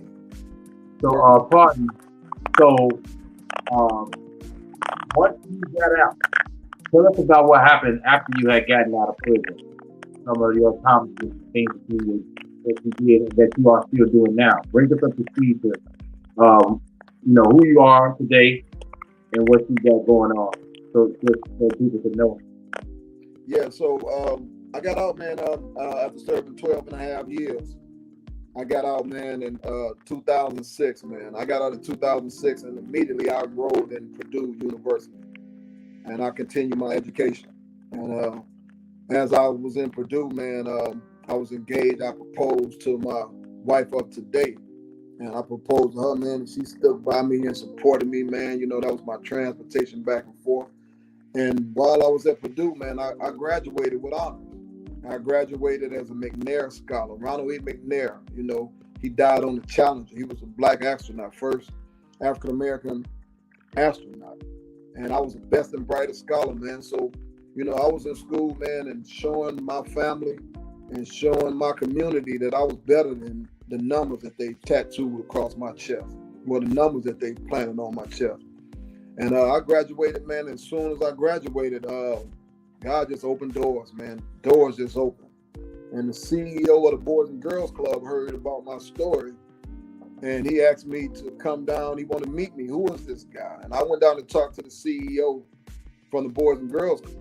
So, pardon. So, once you got out, tell us about what happened after you had gotten out of prison. Some of your accomplishments, things that you did, that you are still doing now. Bring us up to speed to, you know, who you are today and what you got going on, so people can know. Yeah, so I got out, man, after serving 12 and a half years. I got out, man, in 2006, man. I got out in 2006, and immediately I enrolled in Purdue University, and I continued my education. And as I was in Purdue, man, I was engaged. I proposed to my wife of today, and I proposed to her, man, and she stood by me and supported me, man. You know, that was my transportation back and forth. And while I was at Purdue, man, I graduated with honors. I graduated as a McNair Scholar, Ronald E. McNair. You know, he died on the Challenger. He was a black astronaut, first African-American astronaut. And I was the best and brightest scholar, man. So, you know, I was in school, man, and showing my family and showing my community that I was better than the numbers that they tattooed across my chest, or the numbers that they planted on my chest. And I graduated, man. As soon as I graduated, God just opened doors, man. Doors just opened. And the CEO of the Boys and Girls Club heard about my story, and he asked me to come down. He wanted to meet me. Who was this guy? And I went down to talk to the CEO from the Boys and Girls Club.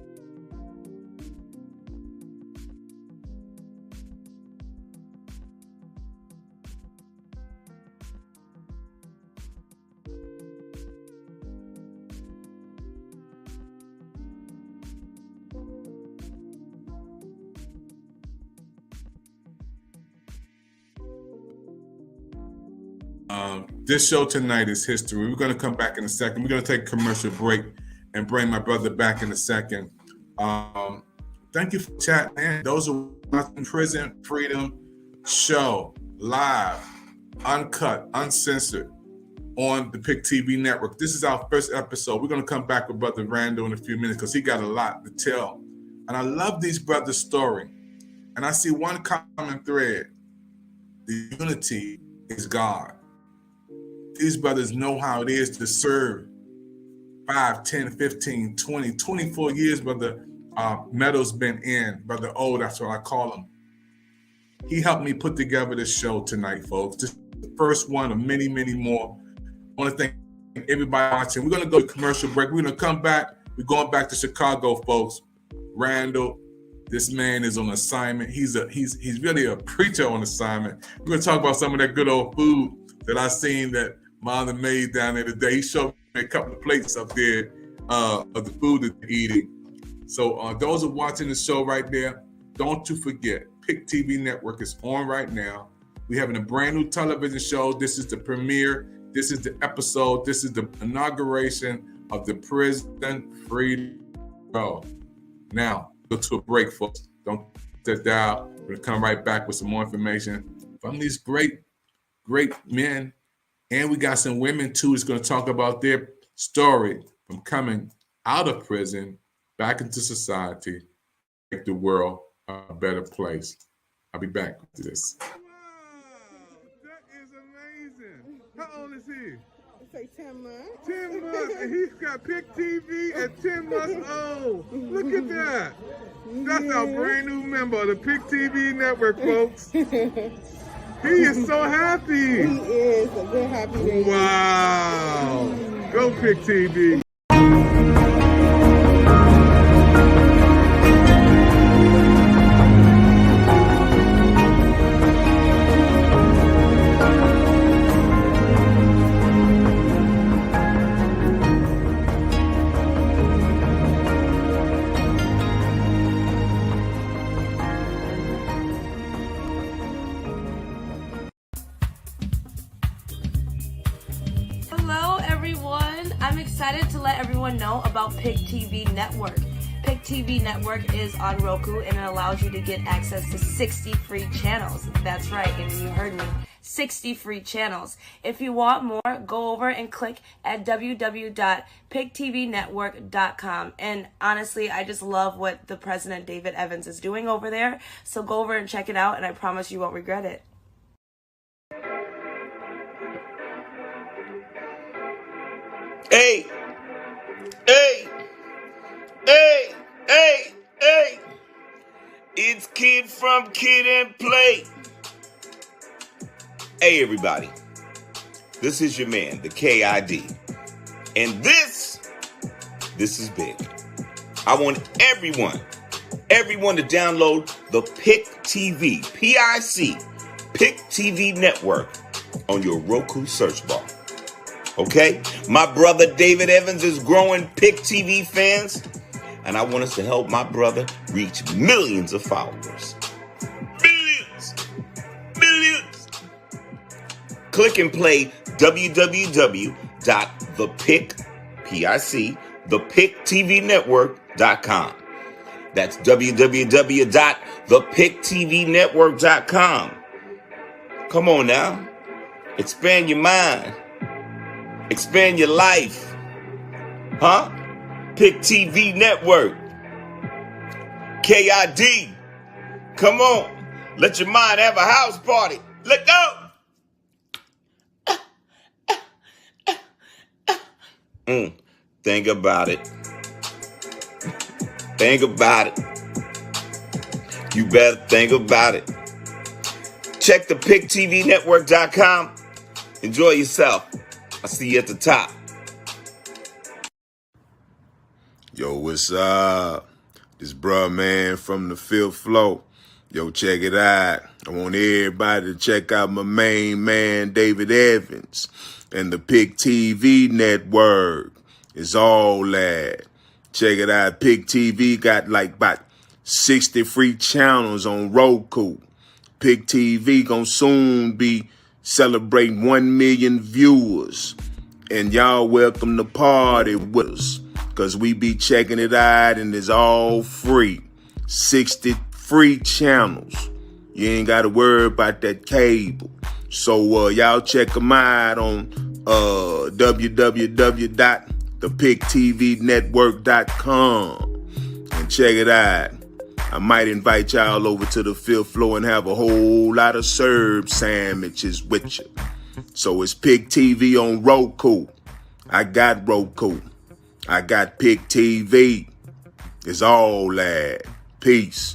This show tonight is history. We're going to come back in a second. We're going to take a commercial break and bring my brother back in a second. Thank you for chatting, man. Those are watching Prison Freedom Show live, uncut, uncensored on the PIC TV network. This is our first episode. We're going to come back with Brother Randall in a few minutes because he got a lot to tell. And I love these brothers' story. And I see one common thread. The unity is God. These brothers know how it is to serve 5, 10, 15, 20, 24 years, Brother Meadows been in. Brother O, that's what I call him. He helped me put together this show tonight, folks. This is the first one of many, many more. I want to thank everybody watching. We're going to go to commercial break. We're going to come back. We're going back to Chicago, folks. Randall, this man is on assignment. He's really a preacher on assignment. We're going to talk about some of that good old food that I seen that Mom made down there today. He showed me a couple of plates up there of the food that they're eating. So those are watching the show right there, don't you forget, PIC TV Network is on right now. We're having a brand new television show. This is the premiere. This is the episode. This is the inauguration of the Prison Freedom Show. Now, go to a break, folks. Don't sit down. We're going to come right back with some more information from these great, great men. And we got some women, too, who's going to talk about their story from coming out of prison back into society, make the world a better place. I'll be back with this. Wow, that is amazing. How old is he? It's like 10 months. 10 months, and he's got PIC TV at 10 months old. Look at that. That's our brand new member of the PIC TV network, folks. He is so happy. He is a good happy baby. Wow. Go PIC TV. Know about PIC TV Network. PIC TV Network is on Roku and it allows you to get access to 60 free channels. That's right, and you heard me. 60 free channels. If you want more, go over and click at www.pictvnetwork.com. And honestly, I just love what the President David Evans is doing over there. So go over and check it out, and I promise you won't regret it. Hey! Hey, hey, hey, hey, it's Kid from Kid and Play. Hey, everybody, this is your man, the KID, and this is big. I want everyone to download the PIC TV, P-I-C, PIC TV Network on your Roku search bar. Okay? My brother David Evans is growing PIC TV fans, and I want us to help my brother reach millions of followers. Millions. Click and play www.thepictvnetwork.com. That's www.thepictvnetwork.com. Come on now. Expand your mind. Expand your life. Huh? PIC TV Network. KID. Come on. Let your mind have a house party. Let go. Think about it. Think about it. You better think about it. Check the PicTVNetwork.com. Enjoy yourself. I'll see you at the top. Yo, what's up? This bruh man from the fifth floor. Yo, check it out. I want everybody to check out my main man, David Evans, and the PIC TV Network. It's all that. Check it out. PIC TV got like about 60 free channels on Roku. PIC TV gonna soon be celebrating 1 million viewers. And y'all welcome to party with us, cause we be checking it out and it's all free. 60 free channels. You ain't gotta worry about that cable. So y'all check them out on www.thepictvnetwork.com and check it out. I might invite y'all over to the 5th floor and have a whole lot of serb sandwiches with you. So it's Pick TV on Roku. I got Roku. I got Pick TV. It's all that. Peace.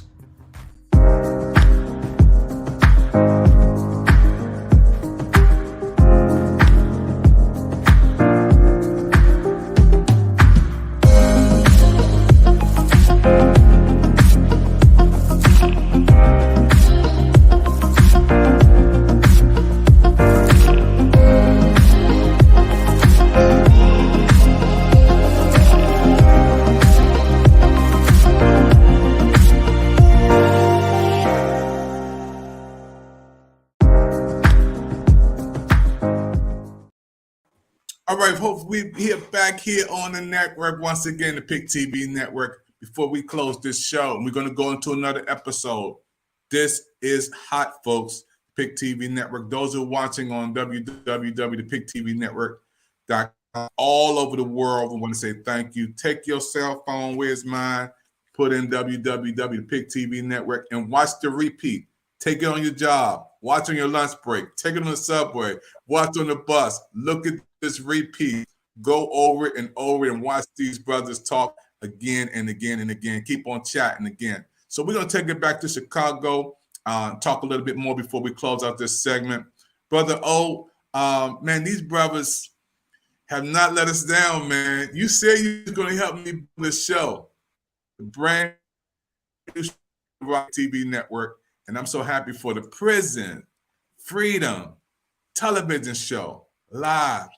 All right, hopefully we are back here on the network once again, the Pick TV Network. Before we close this show, we're going to go into another episode. This is hot, folks. Pick TV Network. Those who are watching on www.picktvnetwork.com all over the world, we want to say thank you. Take your cell phone, where's mine? Put in www.picktvnetwork Network and watch the repeat. Take it on your job. Watch on your lunch break. Take it on the subway. Watch on the bus. Look at this repeat. Go over it and over it and watch these brothers talk again and again and again. Keep on chatting again. So we're going to take it back to Chicago, talk a little bit more before we close out this segment. Brother O, man, these brothers have not let us down, man. You said you were going to help me build this show, the brand new Rock TV Network, and I'm so happy for the Prison Freedom television show, live.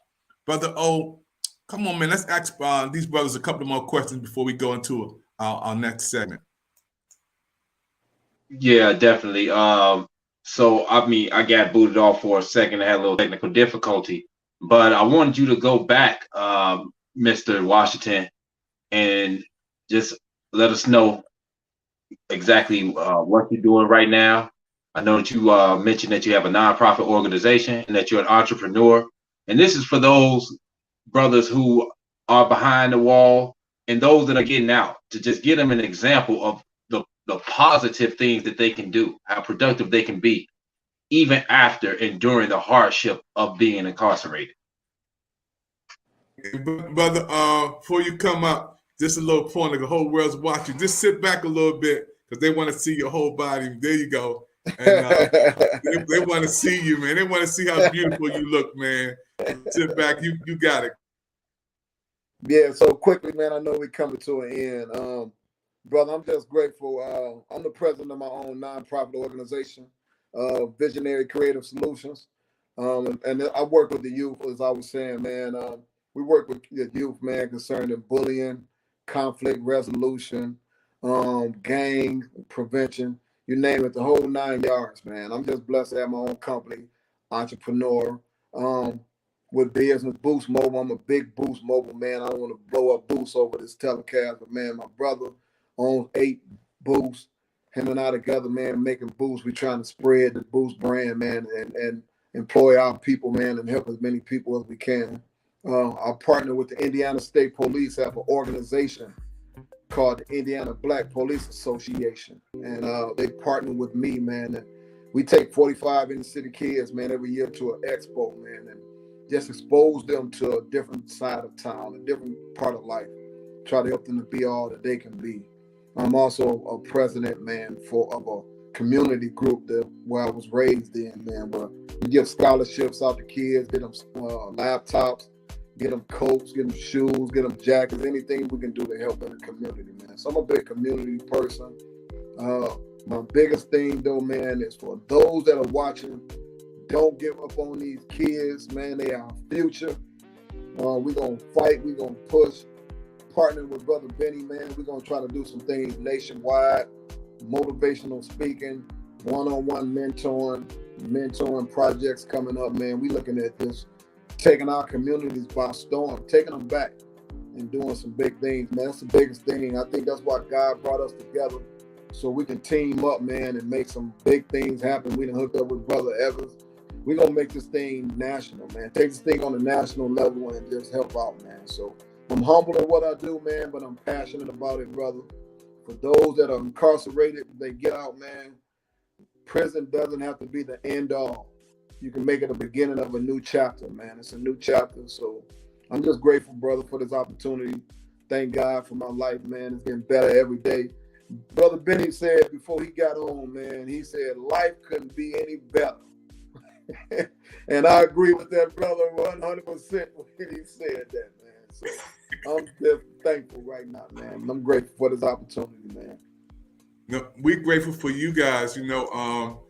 Brother O, come on, man. Let's ask these brothers a couple more questions before we go into our next segment. Yeah, definitely. So, I mean, I got booted off for a second. I had a little technical difficulty. But I wanted you to go back, Mr. Washington, and just let us know exactly what you're doing right now. I know that you mentioned that you have a nonprofit organization and that you're an entrepreneur. And this is for those brothers who are behind the wall and those that are getting out, to just give them an example of the positive things that they can do, how productive they can be, even after and during the hardship of being incarcerated. Brother, before you come up, just a little pointer, the whole world's watching. Just sit back a little bit because they want to see your whole body. There you go. And they want to see you, man. They want to see how beautiful you look, man. Sit back. You got it. Yeah, so quickly, man, I know we're coming to an end. Brother, I'm just grateful. I'm the president of my own nonprofit organization, Visionary Creative Solutions. And I work with the youth, as I was saying, man. We work with the youth, man, concerning bullying, conflict resolution, gang prevention, you name it, the whole 9 yards, man. I'm just blessed to have my own company, entrepreneur. With business, Boost Mobile, I'm a big Boost Mobile, man. I don't want to blow up Boost over this telecast, but, man, my brother owns 8 Boosts. Him and I together, man, making Boost. We're trying to spread the Boost brand, man, and employ our people, man, and help as many people as we can. I partner with the Indiana State Police, have an organization called the Indiana Black Police Association. And they partner with me, man. And we take 45 inner city kids, man, every year to an expo, man, and just expose them to a different side of town, a different part of life. Try to help them to be all that they can be. I'm also a president, man, of a community group where I was raised in, man, where we give scholarships out to kids, get them laptops, get them coats, get them shoes, get them jackets, anything we can do to help in the community, man. So I'm a big community person. My biggest thing, though, man, is for those that are watching, don't give up on these kids, man. They are our future. We're going to fight. We're going to push. Partnering with Brother Benny, man. We're going to try to do some things nationwide, motivational speaking, one-on-one mentoring, mentoring projects coming up, man. We looking at this, taking our communities by storm, taking them back and doing some big things, man. That's the biggest thing. I think that's why God brought us together, so we can team up, man, and make some big things happen. We done hooked up with Brother Evans. We're going to make this thing national, man. Take this thing on a national level and just help out, man. So I'm humble in what I do, man, but I'm passionate about it, brother. For those that are incarcerated, they get out, man. Prison doesn't have to be the end all. You can make it the beginning of a new chapter, man. It's a new chapter. So I'm just grateful, brother, for this opportunity. Thank God for my life, man. It's getting better every day. Brother Benny said before he got on, man, he said life couldn't be any better. And I agree with that brother 100% when he said that, man. So I'm just thankful right now, man. I'm grateful for this opportunity, man. No, we're grateful for you guys. You know,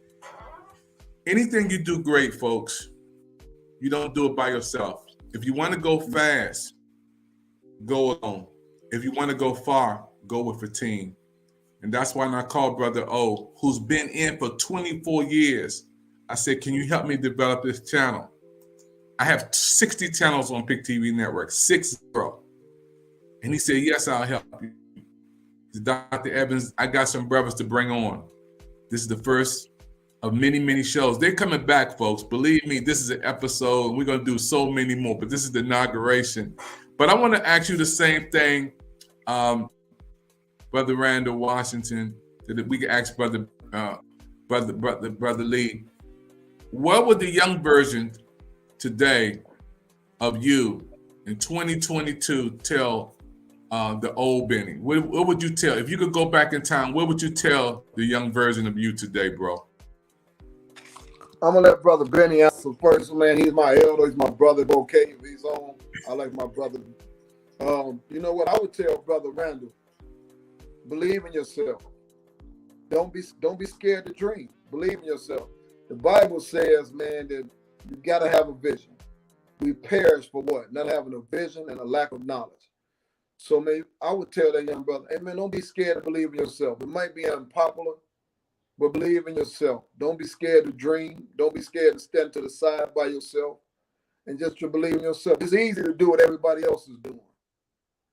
anything you do great, folks, you don't do it by yourself. If you want to go fast, go alone. If you want to go far, go with a team. And that's why when I called Brother O, who's been in for 24 years, I said, can you help me develop this channel? I have 60 channels on Pick TV Network, 60. And he said, yes, I'll help you. Dr. Evans, I got some brothers to bring on. This is the first of many, many shows. They're coming back, folks. Believe me, this is an episode. And we're going to do so many more, but this is the inauguration. But I want to ask you the same thing, Brother Randall Washington, that we can ask Brother Lee. What would the young version today of you in 2022 tell the old Benny? What would you tell? If you could go back in time, what would you tell the young version of you today, bro? I'm going to let Brother Benny answer first, man. He's my elder. He's my brother. Okay, if he's on, I like my brother. You know what? I would tell Brother Randall, believe in yourself. Don't be scared to dream. Believe in yourself. The Bible says, man, that you got to have a vision. We perish for what? Not having a vision and a lack of knowledge. So, man, I would tell that young brother, hey, man, don't be scared to believe in yourself. It might be unpopular, but believe in yourself. Don't be scared to dream. Don't be scared to stand to the side by yourself and just to believe in yourself. It's easy to do what everybody else is doing.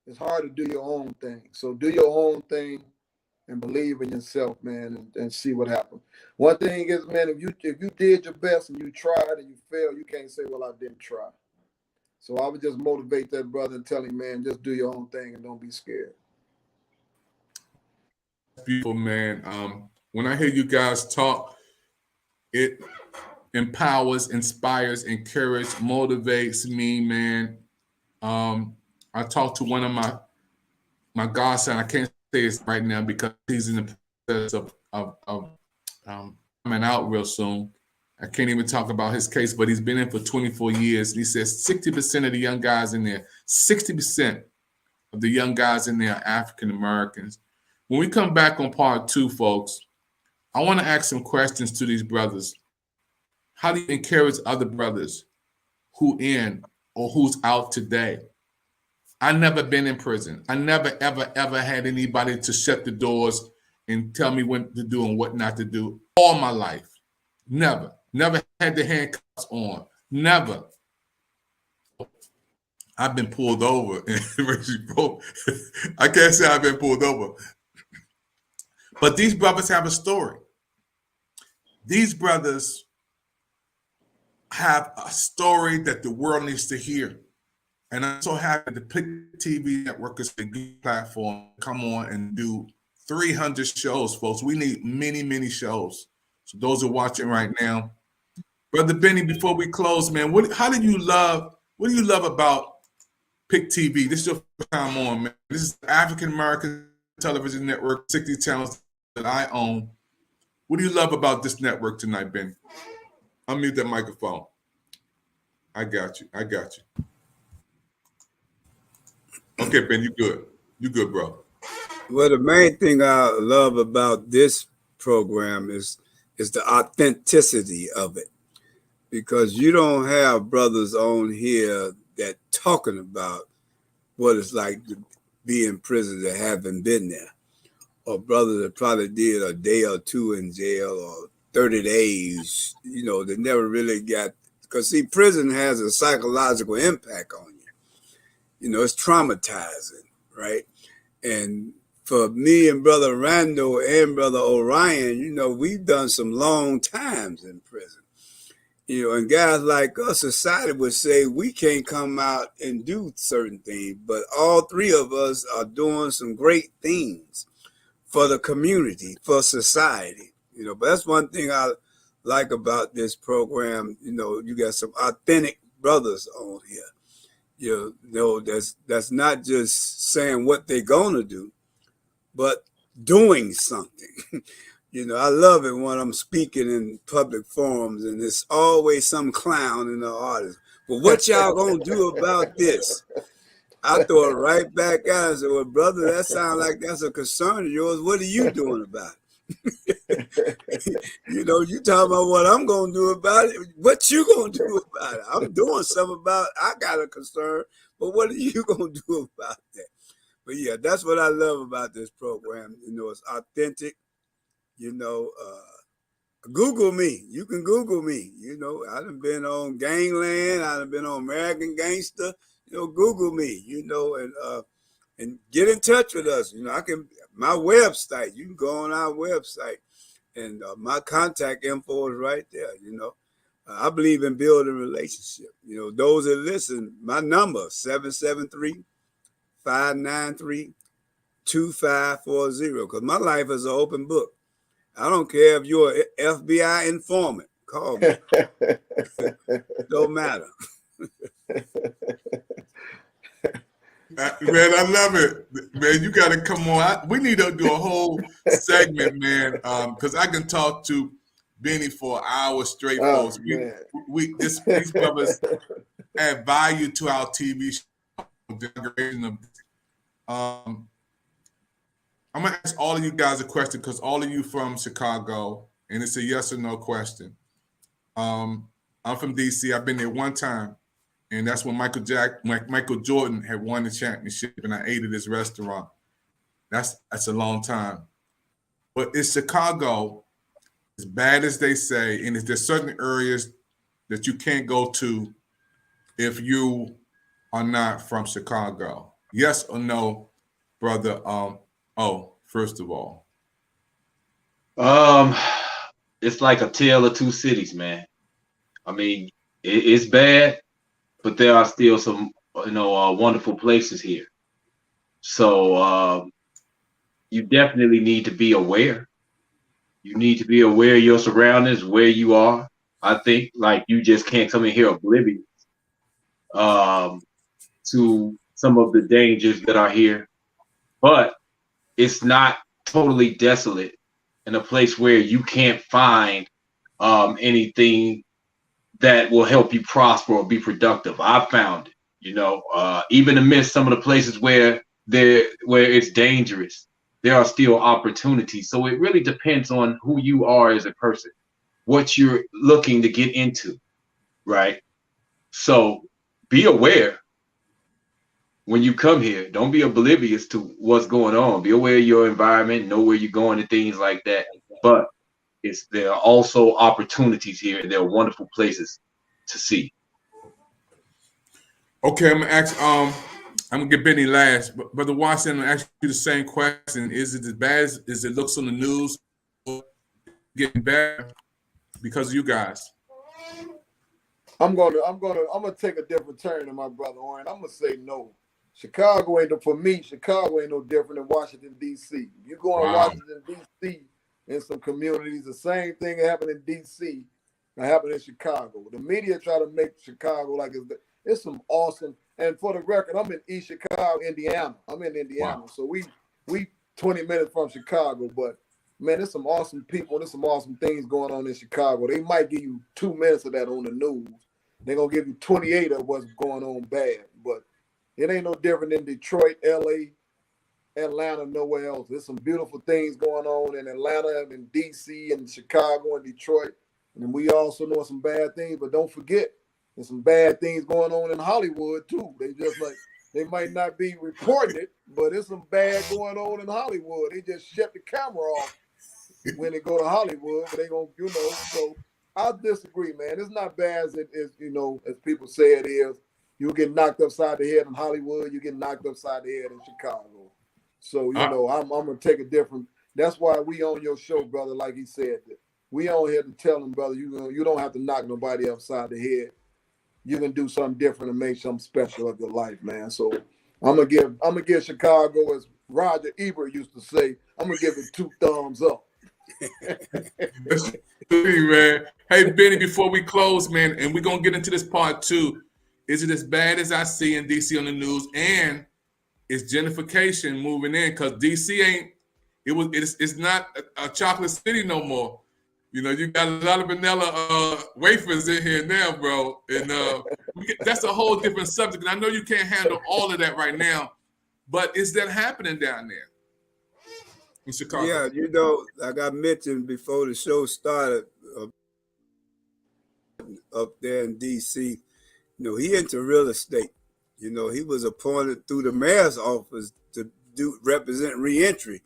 It's hard to do your own thing. So do your own thing and believe in yourself, man, and see what happens. One thing is, man, if you did your best and you tried and you failed, you can't say, well, I didn't try. So I would just motivate that brother and tell him, man, just do your own thing and don't be scared. Beautiful, man. When I hear you guys talk, it empowers, inspires, encourages, motivates me, man. I talked to one of my godson. I can't say it right now because he's in the process of coming out real soon. I can't even talk about his case, but he's been in for 24 years. And he says 60% of the young guys in there, 60% of the young guys in there are African Americans. When we come back on part 2, folks, I want to ask some questions to these brothers. How do you encourage other brothers who in or who's out today? I never been in prison. I never, ever had anybody to shut the doors and tell me what to do and what not to do all my life. Never had the handcuffs on. Never. I've been pulled over. I can't say I've been pulled over. But these brothers have a story. These brothers have a story that the world needs to hear. And I'm so happy the Pick TV Network is a good platform. Come on and do 300 shows, folks. We need many, many shows. So those are watching right now. Brother Benny, before we close, man, what do you love about Pick TV? This is your first time on, man. This is African American television network, 60 channels that I own. What do you love about this network tonight, Benny? Unmute that microphone. I got you. Okay, Ben, you good. You good, bro. Well, the main thing I love about this program is the authenticity of it, because you don't have brothers on here that talking about what it's like to be in prison that haven't been there, or brothers that probably did a day or two in jail or 30 days, you know, they never really got, because see, prison has a psychological impact on you. You know, it's traumatizing, right? And for me and Brother Randall and Brother Orion, you know, we've done some long times in prison. You know, and guys like us, society would say we can't come out and do certain things, but all three of us are doing some great things for the community, for society. You know, but that's one thing I like about this program. You know, you got some authentic brothers on here. You know, that's not just saying what they're gonna do, but doing something. You know, I love it when I'm speaking in public forums and there's always some clown in the audience. But what y'all gonna do about this? I throw it right back out and say, well, brother, that sounds like that's a concern of yours. What are you doing about it? You know, you talking about what I'm gonna do about it. What you gonna do about it? I'm doing something about it. I got a concern, but what are you gonna do about that? But yeah, that's what I love about this program. You know, it's authentic. You know, Google me. You can Google me. You know, I done been on Gangland. I done been on American Gangster. You know, Google me. You know, and get in touch with us. You know, my website. You can go on our website, and my contact info is right there. You know, I believe in building relationship. You know, those that listen, my number 773-593-2540. Because my life is an open book. I don't care if you're an FBI informant. Call me. Don't matter. Man, I love it. Man, you got to come on. We need to do a whole segment, man, because I can talk to Benny for an hour straight, folks. These brothers add value to our TV show. I'm going to ask all of you guys a question because all of you from Chicago, and it's a yes or no question. I'm from D.C. I've been there one time, and that's when Michael Jordan had won the championship, and I ate at his restaurant. That's a long time. But is Chicago as bad as they say, and is there certain areas that you can't go to if you are not from Chicago? Yes or no, brother? First of all, it's like a tale of two cities, man. I mean, it's bad, but there are still some, wonderful places here. So you definitely need to be aware. You need to be aware of your surroundings, where you are. I think like you just can't come in here oblivious to some of the dangers that are here, but it's not totally desolate in a place where you can't find anything that will help you prosper or be productive. I found it, even amidst some of the places where it's dangerous, there are still opportunities. So it really depends on who you are as a person, what you're looking to get into, right? So be aware. When you come here, don't be oblivious to what's going on. Be aware of your environment, know where you're going and things like that. But there are also opportunities here, and there are wonderful places to see. Okay, I'm gonna ask. I'm gonna get Benny last, but Brother Watson, I'm gonna ask you the same question. Is it as bad as it looks on the news? Getting better because of you guys? I'm gonna take a different turn than my brother Oren. I'm gonna say no. Chicago ain't no different than Washington, D.C. You go to Washington, D.C. in some communities, the same thing happened in D.C. that happened in Chicago. The media try to make Chicago like it's some awesome, and for the record, I'm in East Chicago, Indiana. I'm in Indiana. So we 20 minutes from Chicago, but man, there's some awesome people, there's some awesome things going on in Chicago. They might give you 2 minutes of that on the news. They're gonna give you 28 of what's going on bad, but it ain't no different than Detroit, LA, Atlanta, nowhere else. There's some beautiful things going on in Atlanta and in DC and Chicago and Detroit. And we also know some bad things, but don't forget there's some bad things going on in Hollywood too. They might not be reporting it, but there's some bad going on in Hollywood. They just shut the camera off when they go to Hollywood, but they gonna, so I disagree, man. It's not bad as as people say it is. You get knocked upside the head in Hollywood, you get knocked upside the head in Chicago. So, I'm gonna take a different. That's why we on your show, brother, like he said. We on here to tell them, brother, you don't have to knock nobody upside the head. You can do something different and make something special of your life, man. So I'm gonna give Chicago, as Roger Ebert used to say, I'm gonna give it 2 thumbs up. Man. Hey, Benny, before we close, man, and we're gonna get into this part 2. Is it as bad as I see in DC on the news? And is gentrification moving in? Because DC it's not a chocolate city no more. You got a lot of vanilla wafers in here now, bro. And that's a whole different subject. And I know you can't handle all of that right now, but is that happening down there in Chicago? Yeah, like I mentioned before the show started, up there in DC, he into real estate. He was appointed through the mayor's office to represent Reentry.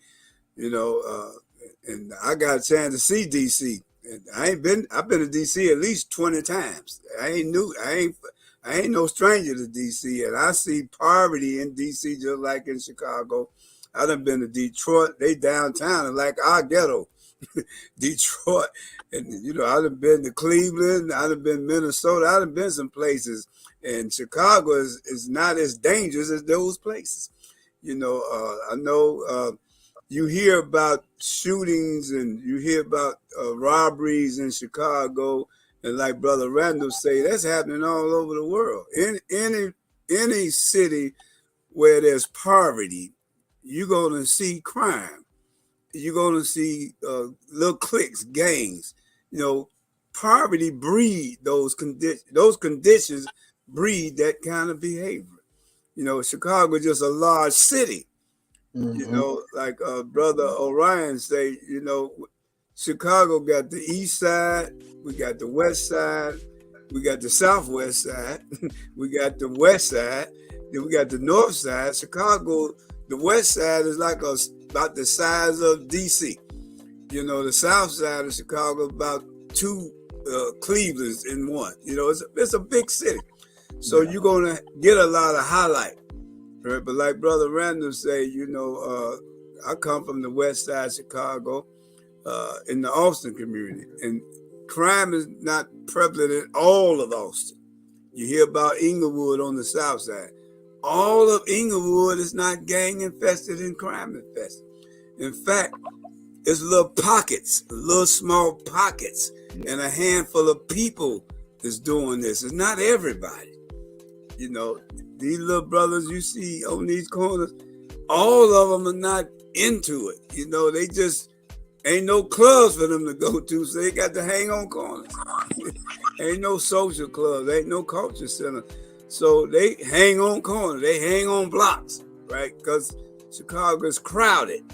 And I got a chance to see DC. And I've been to DC at least 20 times. I ain't no stranger to DC, and I see poverty in DC just like in Chicago. I done been to Detroit. They downtown is like our ghetto. Detroit. And I done been to Cleveland, I done been Minnesota, I done been some places. And Chicago is not as dangerous as those places. I know you hear about shootings and you hear about robberies in Chicago, and like Brother Randall say, that's happening all over the world. In any city where there's poverty, you're going to see crime. You're going to see little cliques, gangs. Poverty breed those conditions. Those conditions breed that kind of behavior. Chicago is just a large city. Like Brother Orion say, Chicago got the east side, we got the west side, we got the southwest side, we got the west side, then we got the north side. Chicago, the west side is like about the size of DC. The south side of Chicago about 2 Clevelands in one. It's a big city. So you're gonna get a lot of highlight. Right? But like Brother Randall say, I come from the west side of Chicago, in the Austin community, and crime is not prevalent in all of Austin. You hear about Inglewood on the south side. All of Inglewood is not gang infested and crime infested. In fact, it's little pockets, little small pockets, and a handful of people that's doing this. It's not everybody. These little brothers you see on these corners, all of them are not into it. They just ain't no clubs for them to go to, so they got to hang on corners. Ain't no social clubs, ain't no culture center. So they hang on corners, they hang on blocks, right? Because Chicago is crowded.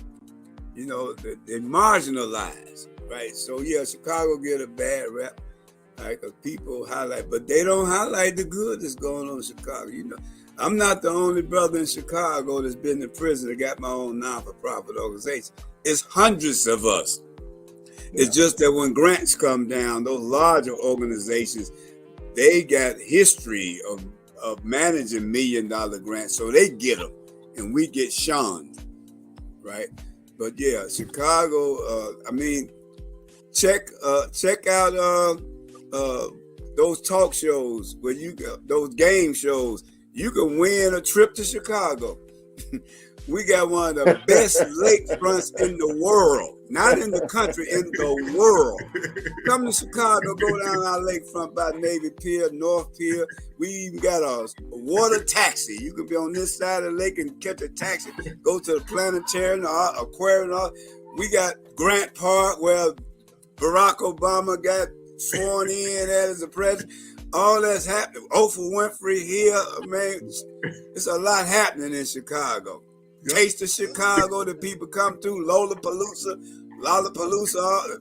They're marginalized, right? So yeah, Chicago get a bad rep. Like people highlight, but they don't highlight the good that's going on in Chicago. I'm not the only brother in Chicago that's been in prison that got my own non-for-profit organization. It's hundreds of us. Yeah. It's just that when grants come down, those larger organizations, they got history of managing $1 million grants, so they get them, and we get shunned, right? But yeah, Chicago. Check out those talk shows where those game shows. You can win a trip to Chicago. We got one of the best lakefronts in the world, not in the country, in the world. Come to Chicago, go down our lakefront by Navy Pier, North Pier. We even got a water taxi. You can be on this side of the lake and catch a taxi, go to the planetarium, aquarium. We got Grant Park where Barack Obama got sworn in as a president. All that's happening. Oprah Winfrey here, man. It's a lot happening in Chicago. Taste of Chicago, the people come through. Lollapalooza,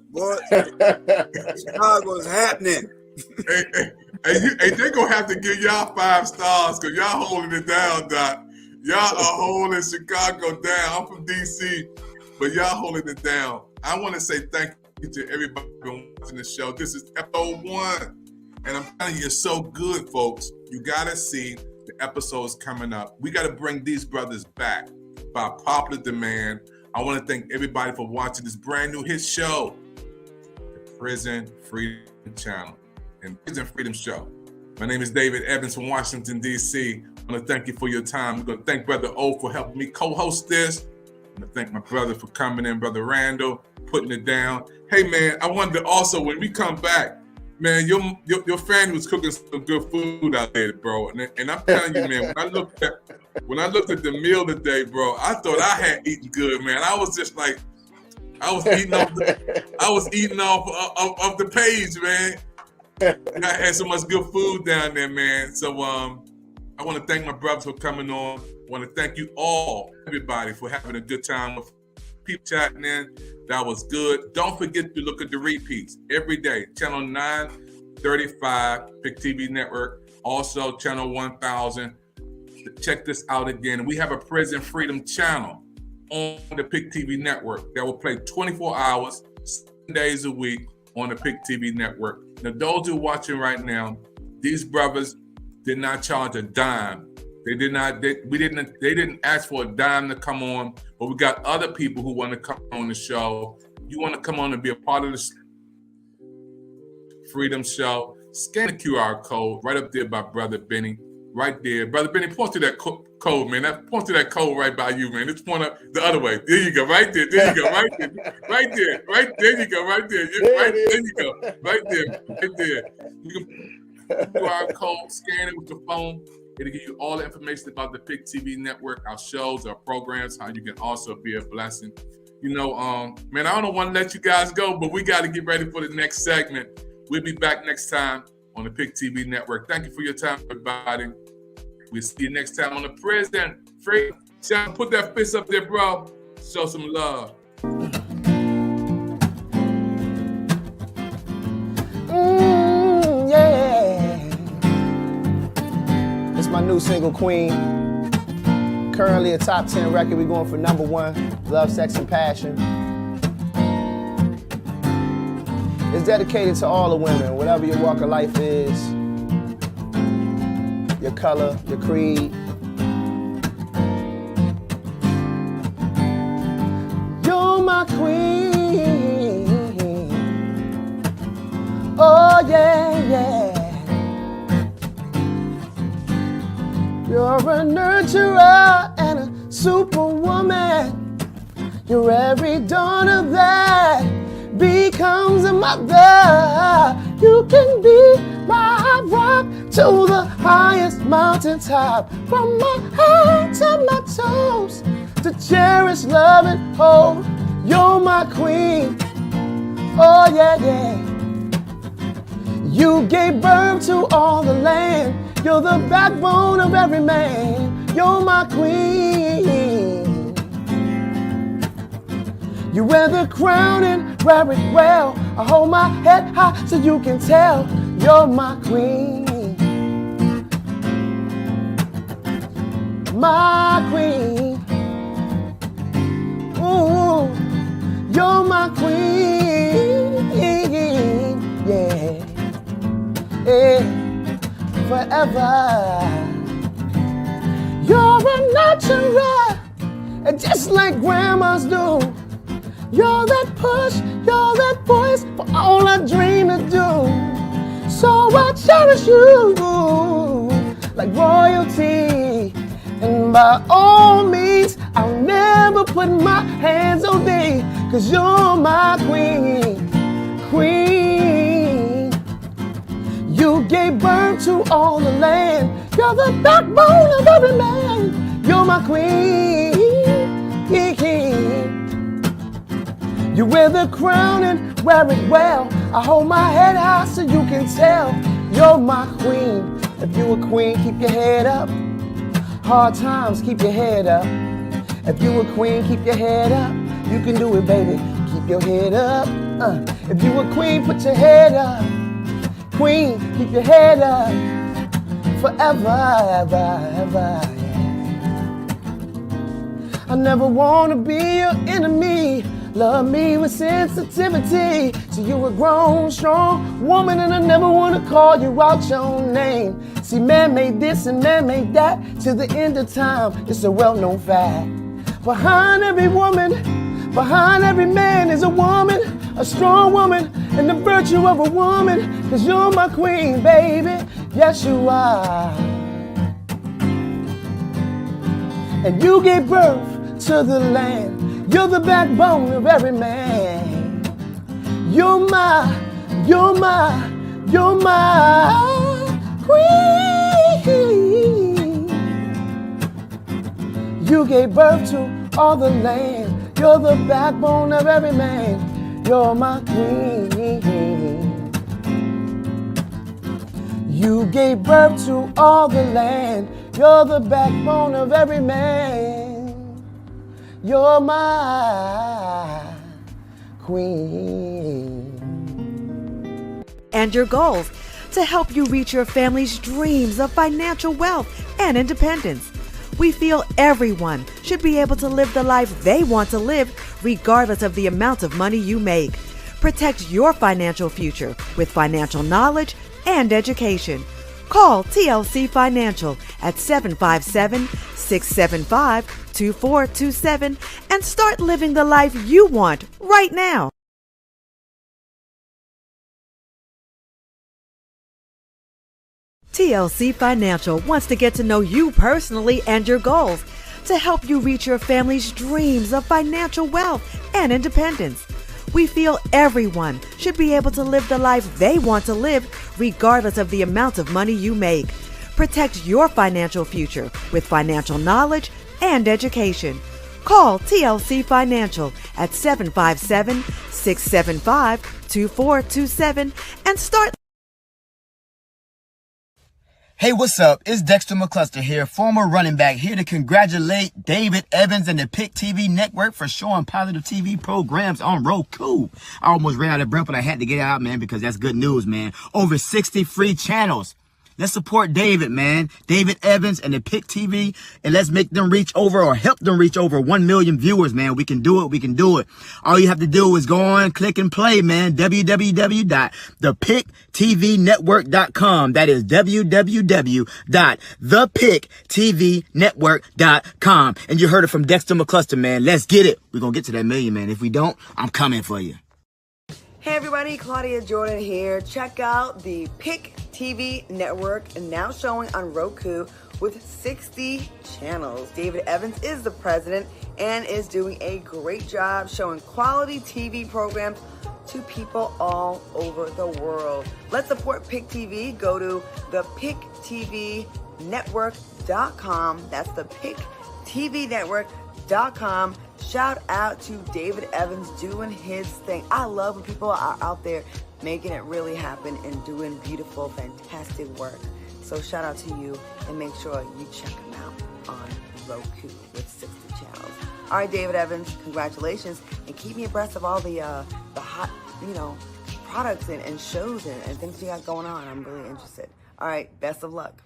boy. Chicago is happening. Hey, they're gonna have to give y'all 5 stars because y'all holding it down, Doc. Y'all are holding Chicago down. I'm from DC, but y'all holding it down. I want to say thank you to everybody watching the show. This is episode 1. And I'm telling you, it's so good, folks. You got to see the episodes coming up. We got to bring these brothers back by popular demand. I want to thank everybody for watching this brand new hit show, the Prison Freedom Channel and Prison Freedom Show. My name is David Evans from Washington, D.C. I want to thank you for your time. I'm going to thank Brother O for helping me co-host this. I'm going to thank my brother for coming in, Brother Randall, putting it down. Hey, man, I wanted to also, when we come back, man, your family was cooking some good food out there, bro. And I'm telling you, man, when I looked at the meal today, bro, I thought I had eaten good, man. I was just like, I was eating off the page, man. And I had so much good food down there, man. So I want to thank my brothers for coming on. I want to thank you all, everybody, for having a good time with people chatting in. That was good. Don't forget to look at the repeats every day. Channel 935, Pick TV Network. Also, Channel 1000. Check this out again. We have a Prison Freedom channel on the Pick TV Network that will play 24 hours, 7 days a week on the Pick TV Network. Now, those who are watching right now, these brothers did not charge a dime. They didn't ask for a dime to come on, but we got other people who want to come on the show. You want to come on and be a part of the Freedom Show, scan the QR code right up there by Brother Benny. Right there. Brother Benny, point to that code, man. Point to that code right by you, man. It's point up the other way. There you go. Right there. There you go. Right there. Right there. Right there you go. Right there. Right there you go. Right there. Right there. You can QR code, scan it with your phone. It'll give you all the information about the Pick TV Network, our shows, our programs, how you can also be a blessing. You know, man, I don't want to let you guys go, but we got to get ready for the next segment. We'll be back next time on the Pick TV Network. Thank you for your time, everybody. We'll see you next time on the Prison Freedom. Put that fist up there, bro. Show some love. Yeah. It's my new single, Queen. Currently a top 10 record. We're going for number 1, Love, Sex, and Passion. It's dedicated to all the women, whatever your walk of life is, your color, your creed. You're my queen. Oh, yeah, yeah. You're a nurturer and a superwoman. You're every daughter that becomes a mother. You can be my rock to the highest mountaintop. From my head to my toes, to cherish, love, and hold. You're my queen. Oh, yeah, yeah. You gave birth to all the land. You're the backbone of every man. You're my queen. You wear the crown and wear it well. I hold my head high so you can tell. You're my queen. My queen. Ooh, you're my queen. Yeah. Yeah. Forever. You're a nurturer, and just like grandmas do. You're that push, you're that voice for all I dream to do. So I cherish you like royalty. And by all means, I'll never put my hands on thee. 'Cause you're my queen, queen. You gave birth to all the land. You're the backbone of every man. You're my queen. You wear the crown and wear it well. I hold my head high so you can tell. You're my queen. If you a queen, keep your head up. Hard times, keep your head up. If you a queen, keep your head up. You can do it, baby. Keep your head up. If you a queen, put your head up. Queen, keep your head up. Forever, ever, ever. I never wanna be your enemy. Love me with sensitivity. See, you a grown, strong woman, and I never want to call you out your name. See, man made this and man made that. Till the end of time, it's a well-known fact. Behind every woman, behind every man is a woman, a strong woman, and the virtue of a woman. Cause you're my queen, baby. Yes, you are. And you gave birth to the land. You're the backbone of every man. You're my queen. You gave birth to all the land. You're the backbone of every man. You're my queen. You gave birth to all the land. You're the backbone of every man. You're my queen. And your goals to help you reach your family's dreams of financial wealth and independence. We feel everyone should be able to live the life they want to live, regardless of the amount of money you make. Protect your financial future with financial knowledge and education. Call TLC Financial at 757-675-2427 and start living the life you want right now. TLC Financial wants to get to know you personally and your goals to help you reach your family's dreams of financial wealth and independence. We feel everyone should be able to live the life they want to live, regardless of the amount of money you make. Protect your financial future with financial knowledge and education. Call TLC Financial at 757-675-2427 and start. Hey, what's up? It's Dexter McCluster here, former running back, here to congratulate David Evans and the Pick TV Network for showing positive TV programs on Roku. I almost ran out of breath, but I had to get it out, man, because that's good news, man. Over 60 free channels. Let's support David, man. David Evans and the Pick TV, and let's make them reach over, or help them reach over 1 million viewers, man. We can do it. We can do it. All you have to do is go on, click and play, man. www.thepicktvrnetwork.com. That is www.thepicktvrnetwork.com. And you heard it from Dexter McCluster, man. Let's get it. We're going to get to that million, man. If we don't, I'm coming for you. Hey everybody, Claudia Jordan here. Check out the Pick TV Network, and now showing on Roku with 60 channels. David Evans is the president and is doing a great job showing quality TV programs to people all over the world. Let's support Pick TV. Go to thepicktvrnetwork.com. That's thepicktvrnetwork.com. Shout out to David Evans doing his thing. I love when people are out there making it really happen and doing beautiful, fantastic work. So shout out to you, and make sure you check him out on Roku with 60 channels. All right, David Evans, congratulations, and keep me abreast of all the hot, products and shows and things you got going on. I'm really interested. All right, best of luck.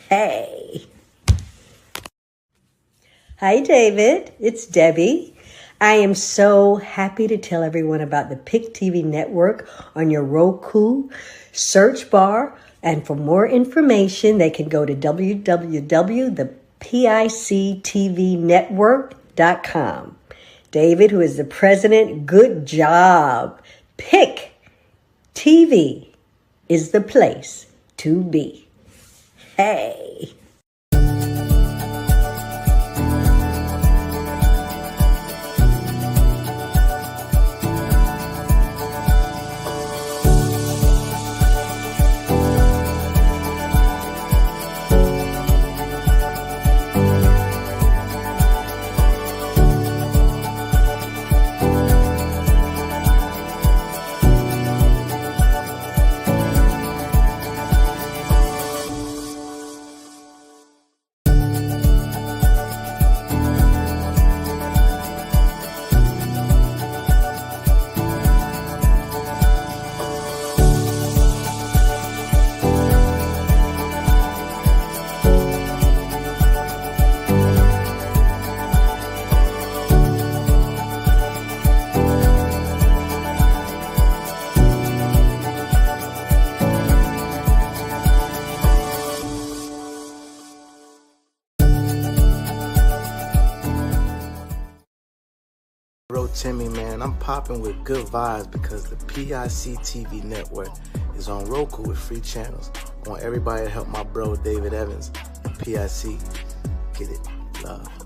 Hey. Hi, David. It's Debbie. I am so happy to tell everyone about the Pick TV Network on your Roku search bar. And for more information, they can go to www.thepicktvrnetwork.com. David, who is the president, good job. Pick TV is the place to be. Hey. Timmy, man. I'm popping with good vibes because the PIC TV network is on Roku with free channels. I want everybody to help my bro David Evans, PIC. Get it. Love.